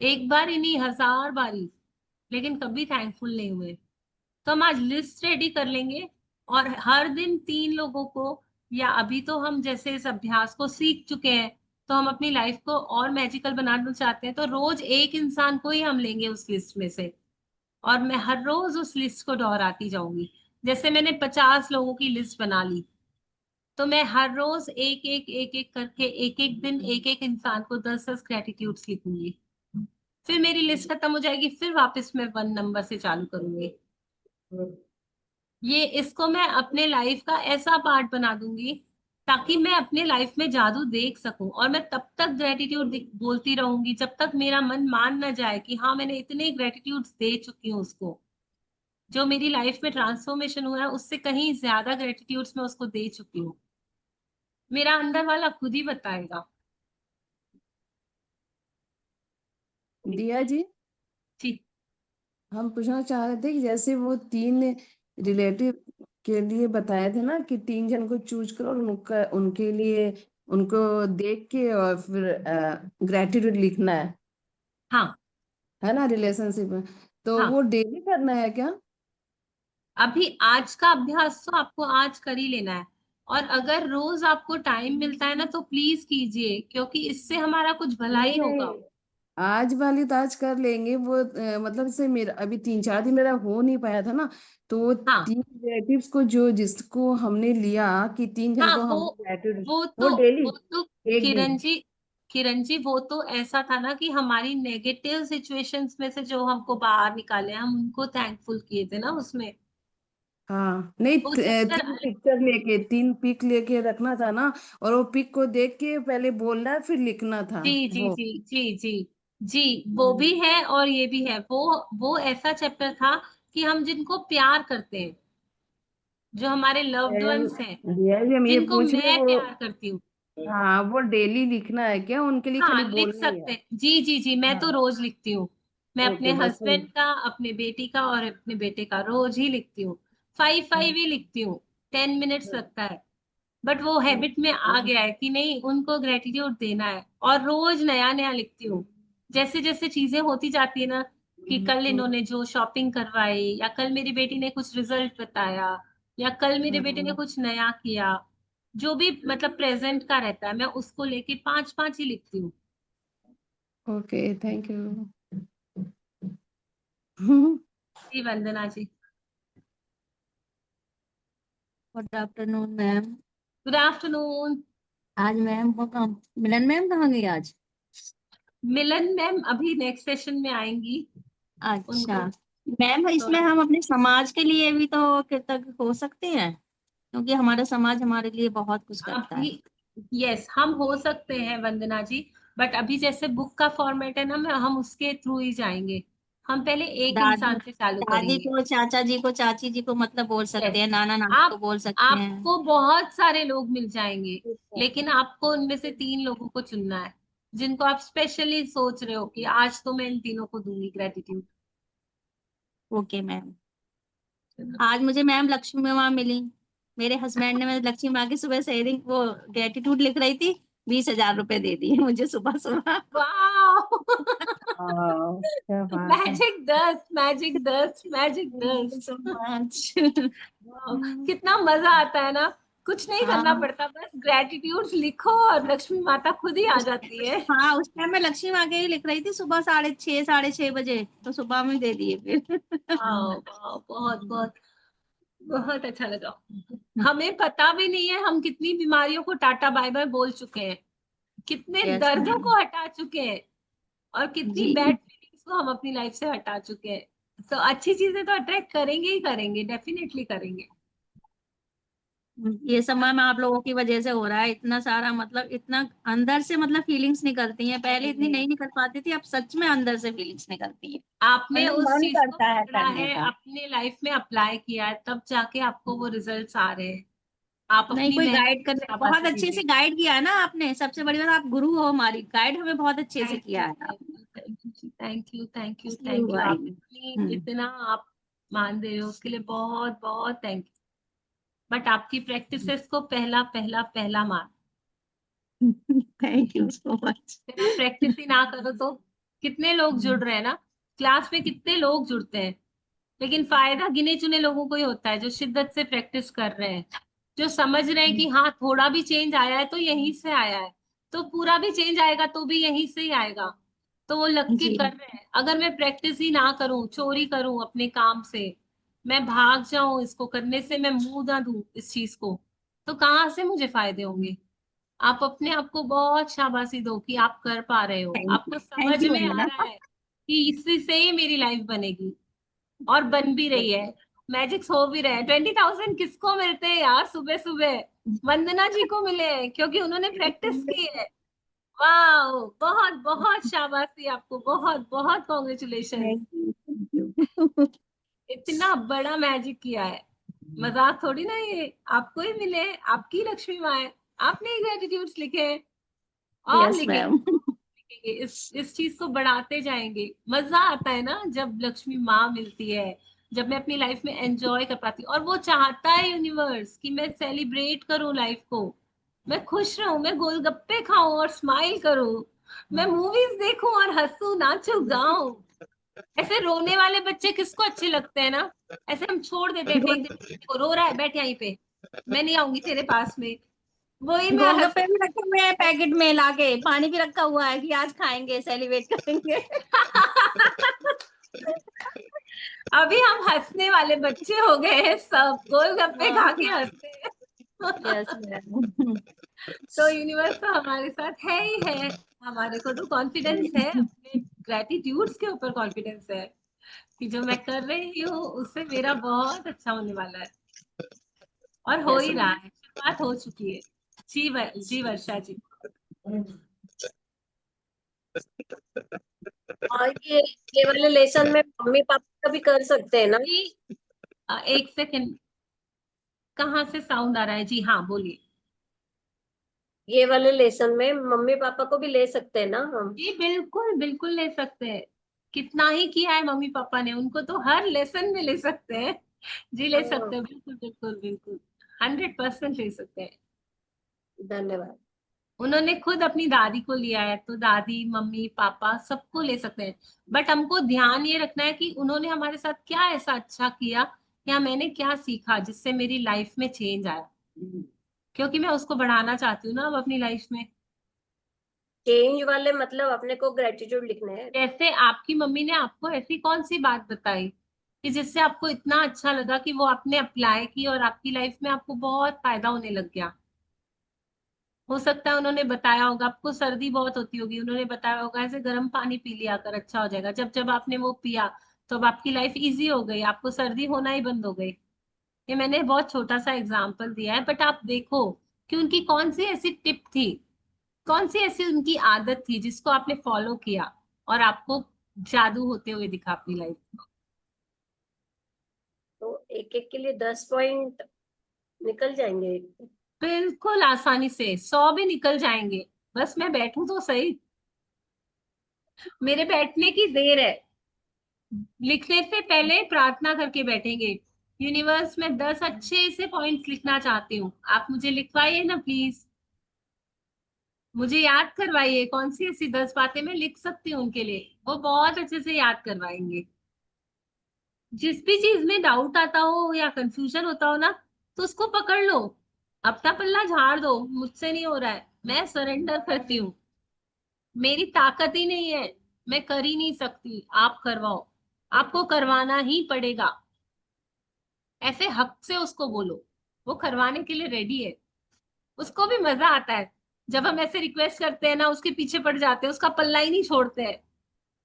एक बार ही नहीं, 1000 बारी, लेकिन कभी थैंकफुल नहीं हुए। तो हम आज लिस्ट रेडी कर लेंगे और हर दिन 3 लोगों को, या अभी तो हम जैसे इस अभ्यास को सीख चुके हैं तो हम अपनी लाइफ को और मैजिकल बनाना चाहते हैं, तो रोज एक इंसान को ही हम लेंगे उस लिस्ट में से, और मैं हर रोज उस लिस्ट को दोहराती जाऊंगी। जैसे मैंने 50 लोगों की लिस्ट बना ली, तो मैं हर रोज एक एक करके एक एक दिन एक एक इंसान को 10-10 ग्रेटिट्यूड्स लिखूंगी। फिर मेरी लिस्ट खत्म हो जाएगी, फिर वापस मैं 1 नंबर से चालू करूंगी। ये इसको मैं अपने लाइफ का ऐसा पार्ट बना दूंगी ताकि मैं अपने लाइफ में जादू देख सकूं, और मैं तब तक ग्रेटिट्यूड बोलती रहूंगी जब तक मेरा मन मान ना जाए कि हाँ मैंने इतने ग्रेटिट्यूड्स दे चुकी हूँ उसको। जो मेरी लाइफ में ट्रांसफॉर्मेशन हुआ है उससे कहीं ज्यादा ग्रेटिट्यूड्स मैं उसको दे चुकी हूँ। मेरा अंदर वाला खुद ही बताएगा। दिया जी, ठीक। हम पूछना चाह रहे थे कि जैसे वो 3 रिलेटिव के लिए बताए थे ना कि 3 जन को चूज करो और उनका उनके लिए उनको देख के और फिर ग्रेटिट्यूड लिखना हाँ है ना रिलेशनशिप में, तो हाँ, वो डेली करना है क्या? अभी आज का अभ्यास तो आपको आज कर ही लेना है, और अगर रोज आपको टाइम मिलता है ना तो प्लीज कीजिए, क्योंकि इससे हमारा कुछ भला ही नहीं होगा। नहीं, आज वाली तो आज कर लेंगे वो, मतलब से मेरा अभी 3-4 दिन मेरा हो नहीं पाया था ना, तो वो हाँ 3 रिलेटिव्स को जो जिसको हमने लिया कि 3 जन हाँ, को वो हम ग्रेटिट्यूड, वो वो तो डेली वो तो एक किरण दिन। जी, किरण जी वो तो ऐसा था ना कि हमारी नेगेटिव सिचुएशंस में से जो हमको बाहर निकाले, हम उनको थैंकफुल किए थे ना उसमें। हाँ नहीं, वो चैप्टर 3 पिक्चर लेके 3 पिक लेके रखना था ना, और वो पिक को देख के पहले बोलना है फिर लिखना था जी जी वो। जी जी जी जी, वो भी है और ये भी है। वो ऐसा चैप्टर था कि हम जिनको प्यार करते हैं, जो हमारे लव्ड वंस हैं, रियल हम ये जिनको पूछ रहे मैं वो, प्यार करती हूँ। हाँ वो डेली लिखना है क्या उनके लिए, खाली हाँ लिख बोलना ही सकते है? हैं, जी जी जी, मैं तो हाँ रोज लिखती हूँ। मैं अपने ओके बस हस्बैंड का, अपने बेटी का और अपने बेटे का रोज ही लिखती हूँ। 5-5 ही लिखती हूँ, 10 मिनट्स लगता है। बट वो हैबिट में आ गया है कि नहीं, उनको ग्रेटिट्यूड देना है, और रोज नया नया लिखती हूँ। जैसे जैसे चीजें होती जाती है ना, कि कल इन्होंने जो शॉपिंग करवाई, या कल मेरी बेटी ने कुछ रिजल्ट बताया, या कल मेरे बेटे ने कुछ नया किया, जो भी मतलब प्रेजेंट का रहता है, मैं उसको लेके 5-5 ही लिखती हूँ। Okay thank you. जी Vandana ji. Good afternoon ma'am. Good afternoon. आज मैम को मिलन मैम कहाँ गई आज? मिलन मैम अभी नेक्स्ट सेशन में आएंगी। अच्छा उनको मैम, इसमें थोड़ा हम अपने समाज के लिए भी तो कृतज्ञ हो सकते हैं, क्योंकि हमारा समाज हमारे लिए बहुत कुछ करता है। अभी, यस हम हो सकते हैं वंदना जी, बट अभी जैसे बुक का फॉर्मेट है ना, हम उसके थ्रू ही जाएंगे। हम पहले एक दादी इंसान से चालू दादी करेंगे। को, चाचा जी को, चाची जी को मतलब बोल सकते यस, हैं, नाना नानी को आप बोल सकते हैं। आपको बहुत सारे लोग मिल जाएंगे, लेकिन आपको उनमें से 3 लोगों को चुनना है, जिनको आप स्पेशली सोच रहे हो कि आज तो मैं इन तीनों को दूंगी ग्रेटिट्यूड। Okay ma'am. आज मुझे मैम लक्ष्मी माँ मिली। मेरे हस्बैंड ने मुझे लक्ष्मी माँ की सुबह सेविंग वो ग्रेटिट्यूड लिख रही थी, 20,000 रुपए दे दिए मुझे सुबह सुबह। वाह क्या बात है। Magic 10, magic 10, magic thank 10। You so much. वाह, कितना मजा आता है ना। कुछ नहीं करना हाँ पड़ता, बस ग्रेटिट्यूड्स लिखो और लक्ष्मी माता खुद ही आ उस जाती है। हाँ उस टाइम मैं लक्ष्मी माँ के ही लिख रही थी सुबह 6:30 6:30 बजे, तो सुबह में दे दिए फिर। वाह वाह, बहुत बहुत बहुत अच्छा लगा। हमें पता भी नहीं है हम कितनी बीमारियों को टाटा बाय बाय बोल चुके हैं, कितने यस दर्दों मैम। को हटा चुके हैं, और कितनी जी, बैड फीलिंग्स को हम अपनी लाइफ से हटा चुके हैं। तो अच्छी चीजें तो अट्रैक्ट करेंगे ही करेंगे, डेफिनेटली करेंगे। ये सब मैम आप लोगों की वजह से हो रहा है, इतना सारा मतलब इतना अंदर से मतलब फीलिंग्स निकलती हैं, पहले इतनी नहीं निकल पाती थी, अब सच में अंदर से फीलिंग्स निकलती है, आपने मतलब उस मन चीज को करता है पकड़ा करने है, का। अपने लाइफ में अप्लाई किया है, तब जाके आपको वो रिजल्ट्स आ रहे हैं। आप नहीं, अपनी कोई मेहनत गाइड की करने बहुत शाबाशी अच्छे से दीजिए। गाइड किया है ना आपने, सबसे बड़ी बात आप गुरु हो हमारी, गाइड हमें बहुत अच्छे से थैंक किया यू है थैंक आपने, you thank you thank you thank you इसलिए थैंक यू। हुआ आप ये। इतनी इतना आप मान दे रहे हो उसके लिए बहुत बहुत थैंक यू। बट आपकी प्रैक्टिसेस को पहला पहला पहला मान। Thank you so much. फिर आप प्रैक्टिस ही ना करो तो। कितने लोग जुड़ रहे हैं ना, क्लास में कितने लोग जुड़ते हैं, लेकिन फायदा गिने चुने लोगों को ही होता है, जो शिद्दत से प्रैक्टिस कर रहे हैं, जो समझ रहे हैं कि हाँ थोड़ा भी चेंज आया है तो यहीं से आया है, तो पूरा भी चेंज आएगा तो भी यहीं से ही आएगा। तो वो लग के जी कर रहे हैं। अगर मैं प्रैक्टिस ही ना करूं, चोरी करूं अपने काम से, मैं भाग जाऊं इसको करने से, मैं मुंह ना दूं इस चीज को, तो कहाँ से मुझे फायदे होंगे। आप अपने आप को बहुत शाबाशी दो कि आप कर पा रहे हो, आपको थैंक समझ यू में आ वंदना। रहा है कि इसी से ही मेरी लाइफ बनेगी, और बन भी रही है। मैजिक्स हो भी रहे हैं। 20,000 किसको मिलते हैं यार सुबह सुबह? वंदना जी को मिले हैं क्योंकि उन्होंने प्रैक्टिस की है। वाह, बहुत बहुत शाबाशी आपको, बहुत बहुत कॉन्ग्रेचुलेशन। Thank you. इतना बड़ा मैजिक किया है, मजाक थोड़ी ना ये। आपको ही मिले, आपकी लक्ष्मी माँ है, आपने ही ग्रेटिट्यूड्स लिखे हैं, और यस लिखेंगे, मैम। लिखेंगे। इस चीज को बढ़ाते जाएंगे। मजा आता है ना जब लक्ष्मी माँ मिलती है, जब मैं अपनी लाइफ में एंजॉय कर पाती हूँ। और वो चाहता है यूनिवर्स कि मैं सेलिब्रेट करूँ लाइफ को, मैं खुश रहूं, मैं गोलगप्पे खाऊं और स्माइल करूं, मैं मूवीज देखूं और हंसूं, नाचूं, गाऊं। ऐसे रोने वाले बच्चे किसको अच्छे लगते हैं ना? ऐसे हम छोड़ देते हैं, फेंक देते हैं, देखो रो रहा है, बैठ यहीं पे, मैं नहीं आऊंगी तेरे पास में। वही मैं हंस गोलगप्पे भी रखे हुए हैं पैकेट में लाके, पानी भी रखा हुआ है कि आज खाएंगे, सेलिब्रेट करेंगे। अभी हम हंसने वाले बच्चे हो गए हैं, सब गोलगप्पे खा के हाँ हंसते हैं। Yes ma'am. तो यूनिवर्स तो हमारे साथ है ही है। हमारे को तो कॉन्फिडेंस है, अपने ग्रेटिट्यूड्स के ऊपर कॉन्फिडेंस है कि जो मैं कर रही हूँ उससे मेरा बहुत अच्छा होने वाला है, और हो यस ही रहा मैम। है, शुरुआत हो चुकी है। जी वर्षा जी। और ये वाले लेसन में मम्मी पापा का भी कर सकते हैं ना? जी, एक सेकंड, कहाँ से साउंड आ रहा है? जी हाँ, बोलिए। ये वाले लेसन में मम्मी पापा को भी ले सकते हैं ना हम? जी बिल्कुल बिल्कुल ले सकते हैं। कितना ही किया है मम्मी पापा ने, उनको तो हर लेसन में ले सकते हैं। जी ले सकते हाँ, हैं, बिल्कुल बिल्कुल बिल्कुल, 100% ले सकते हैं। धन्यवाद। उन्होंने खुद अपनी दादी को लिया है, तो दादी मम्मी पापा सबको ले सकते हैं। बट हमको ध्यान ये रखना है कि उन्होंने हमारे साथ क्या ऐसा अच्छा किया, या मैंने क्या सीखा जिससे मेरी लाइफ में चेंज आया, क्योंकि मैं उसको बढ़ाना चाहती हूँ ना अब अपनी लाइफ में। चेंज वाले मतलब अपने को ग्रेटिट्यूड लिखने हैं। जैसे आपकी मम्मी ने आपको ऐसी कौन सी बात बताई कि जिससे आपको इतना अच्छा लगा कि वो आपने अप्लाई की और आपकी लाइफ में आपको बहुत फायदा होने लग गया। हो सकता है उन्होंने बताया होगा, आपको सर्दी बहुत होती होगी, उन्होंने बताया होगा ऐसे गर्म पानी पी लिया कर, अच्छा हो जाएगा। जब जब आपने वो पिया तो अब आपकी लाइफ इजी हो गई, आपको सर्दी होना ही बंद हो गई। ये मैंने बहुत छोटा सा एग्जाम्पल दिया है, बट आप देखो कि उनकी कौन सी ऐसी टिप थी, कौन सी ऐसी उनकी आदत थी जिसको आपने फॉलो किया और आपको जादू होते हुए दिखा अपनी लाइफ में। तो एक एक के लिए 10 पॉइंट निकल जाएंगे। बिल्कुल आसानी से 100 भी निकल जाएंगे। बस मैं बैठूं तो सही, मेरे बैठने की देर है। लिखने से पहले प्रार्थना करके बैठेंगे, यूनिवर्स में 10 अच्छे से पॉइंट्स लिखना चाहती हूँ, आप मुझे लिखवाइए ना प्लीज। मुझे याद करवाइए कौन सी ऐसी 10 बातें मैं लिख सकती हूँ उनके लिए, वो बहुत अच्छे से याद करवाएंगे। जिस भी चीज में डाउट आता हो या कंफ्यूजन होता हो ना, तो उसको पकड़ लो, अपना पल्ला झाड़ दो, मुझसे नहीं हो रहा है, मैं सरेंडर करती हूँ, मेरी ताकत ही नहीं है, मैं कर ही नहीं सकती, आप करवाओ, आपको करवाना ही पड़ेगा। ऐसे हक से उसको बोलो, वो करवाने के लिए रेडी है। उसको भी मजा आता है जब हम ऐसे रिक्वेस्ट करते हैं ना, उसके पीछे पड़ जाते हैं, उसका पल्ला ही नहीं छोड़ते हैं,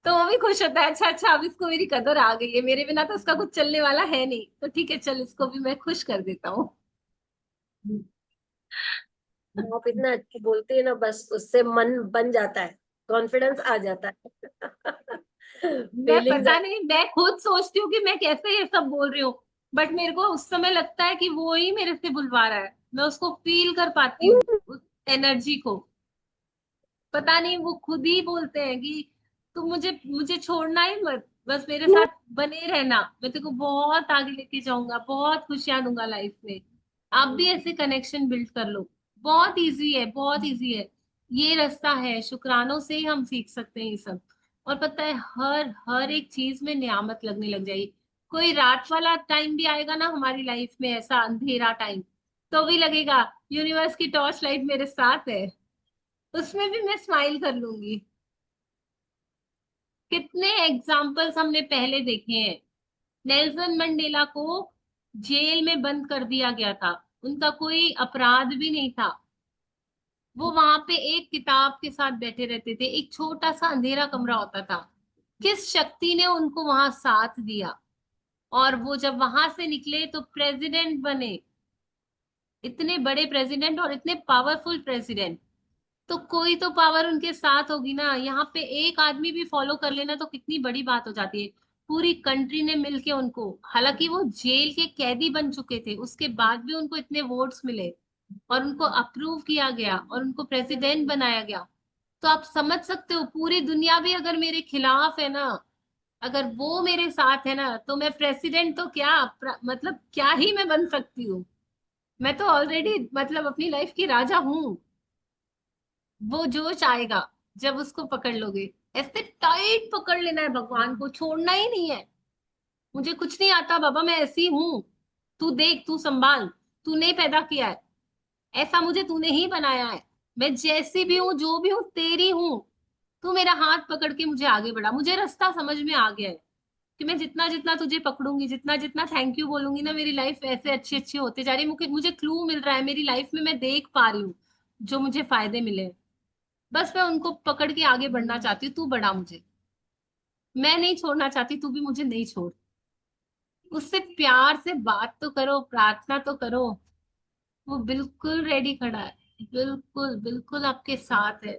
तो वो भी खुश होता है। अच्छा अच्छा, अब इसको मेरी कदर आ गई है, मेरे बिना तो उसका कुछ चलने वाला है नहीं, तो ठीक है चल, इसको भी मैं खुश कर देता हूँ। आप इतना अच्छा बोलते हैं ना, बस उससे मन बन जाता है, कॉन्फिडेंस आ जाता है। मैं फीलिंग्स। पता नहीं, मैं खुद सोचती हूँ कि मैं कैसे ये सब बोल रही हूँ, बट मेरे को उस समय लगता है कि वो ही मेरे से बुलवा रहा है, मैं उसको फील कर पाती हूँ, उस एनर्जी को। पता नहीं, वो खुद ही बोलते हैं कि तुम मुझे मुझे छोड़ना ही मत, बस मेरे साथ बने रहना, मैं तेरे को बहुत आगे लेके जाऊंगा, बहुत खुशियां दूंगा लाइफ में। आप भी ऐसे कनेक्शन बिल्ड कर लो, बहुत इजी है, बहुत इजी है। ये रास्ता है, शुक्रानों से ही हम सीख सकते हैं ये सब। और पता है, हर हर एक चीज में नियामत लगने लग जाएगी। कोई रात वाला टाइम भी आएगा ना हमारी लाइफ में, ऐसा अंधेरा टाइम, तो भी लगेगा यूनिवर्स की टॉर्च लाइट मेरे साथ है, उसमें भी मैं स्माइल कर लूंगी। कितने एग्जाम्पल्स हमने पहले देखे हैं। नेल्सन मंडेला को जेल में बंद कर दिया गया था, उनका कोई अपराध भी नहीं था। वो वहां पे एक किताब के साथ बैठे रहते थे, एक छोटा सा अंधेरा कमरा होता था। किस शक्ति ने उनको वहां साथ दिया, और वो जब वहां से निकले तो प्रेसिडेंट बने, इतने बड़े प्रेसिडेंट और इतने पावरफुल प्रेसिडेंट। तो कोई तो पावर उनके साथ होगी ना। यहाँ पे एक आदमी भी फॉलो कर लेना तो कितनी बड़ी बात हो जाती है। पूरी कंट्री ने मिलके उनको, हालांकि वो जेल के कैदी बन चुके थे, उसके बाद भी उनको इतने वोट्स मिले और उनको अप्रूव किया गया और उनको प्रेसिडेंट बनाया गया। तो आप समझ सकते हो, पूरी दुनिया भी अगर मेरे खिलाफ है ना, अगर वो मेरे साथ है ना, तो मैं प्रेसिडेंट तो क्या मतलब क्या ही मैं बन सकती हूँ। मैं तो ऑलरेडी मतलब अपनी लाइफ की राजा हूँ। वो जोश आएगा जब उसको पकड़ लोगे। ऐसे टाइट पकड़ लेना है, भगवान को छोड़ना ही नहीं है। मुझे कुछ नहीं आता बाबा, मैं ऐसी हूं, तू देख, तू संभाल, तूने पैदा किया है, ऐसा मुझे तूने ही बनाया है। मैं जैसी भी हूँ, जो भी हूँ, तेरी हूँ। तू मेरा हाथ पकड़ के मुझे आगे बढ़ा। मुझे रास्ता समझ में आ गया है कि मैं जितना जितना तुझे पकड़ूंगी, जितना जितना थैंक यू बोलूंगी ना, मेरी लाइफ ऐसे अच्छी अच्छी होती जा रही है। मुझे मुझे क्लू मिल रहा है मेरी लाइफ में, मैं देख पा रही हूँ जो मुझे फायदे मिले। बस मैं उनको पकड़ के आगे बढ़ना चाहती हूँ। तू बढ़ा मुझे, मैं नहीं छोड़ना चाहती, तू भी मुझे नहीं छोड़। उससे प्यार से बात तो करो, प्रार्थना तो करो। वो बिल्कुल रेडी खड़ा है, बिल्कुल बिल्कुल आपके साथ है।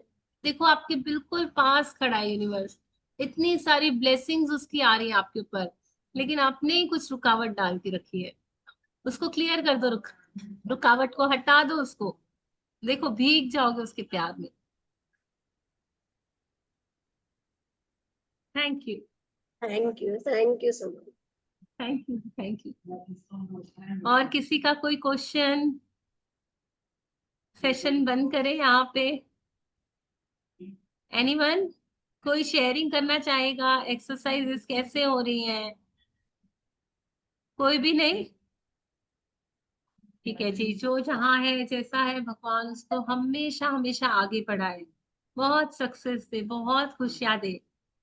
देखो आपके बिल्कुल पास खड़ा है यूनिवर्स। इतनी सारी ब्लेसिंग्स उसकी आ रही है आपके ऊपर, लेकिन आपने ही कुछ रुकावट डाल के रखी है। उसको क्लियर कर दो, रुकावट को हटा दो उसको। देखो भीग जाओगे उसके प्यार में। Thank you. Thank you so much. Thank you, thank you. और किसी का कोई क्वेश्चन? सेशन बंद करें यहाँ पे। एनीवन कोई शेयरिंग करना चाहेगा? एक्सरसाइजेस कैसे हो रही हैं? कोई भी नहीं? ठीक है जी, जो जहाँ है जैसा है, भगवान उसको हमेशा हमेशा आगे बढ़ाए, बहुत सक्सेस दे, बहुत खुशियां दे।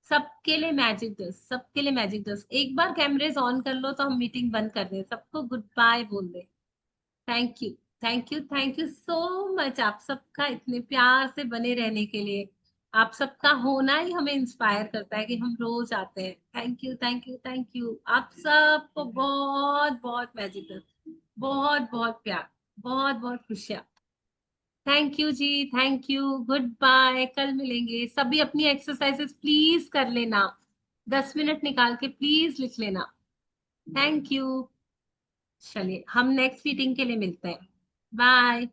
सबके लिए मैजिक दस, सबके लिए मैजिक दस। एक बार कैमरेज ऑन कर लो तो हम मीटिंग बंद कर दें, सबको गुड बाय बोल दे। Thank you, thank you, thank you so much आप सबका इतने प्यार से बने रहने के लिए। आप सबका होना ही हमें इंस्पायर करता है कि हम रोज आते हैं। Thank you, thank you, thank you. आप सबको बहुत बहुत मैजिकल, बहुत बहुत प्यार, बहुत बहुत खुशियाँ। थैंक यू जी, थैंक यू, गुड बाय। कल मिलेंगे। सभी अपनी एक्सरसाइजेस प्लीज कर लेना, 10 मिनट निकाल के प्लीज लिख लेना। Thank you. चलिए हम नेक्स्ट मीटिंग के लिए मिलते हैं। बाय।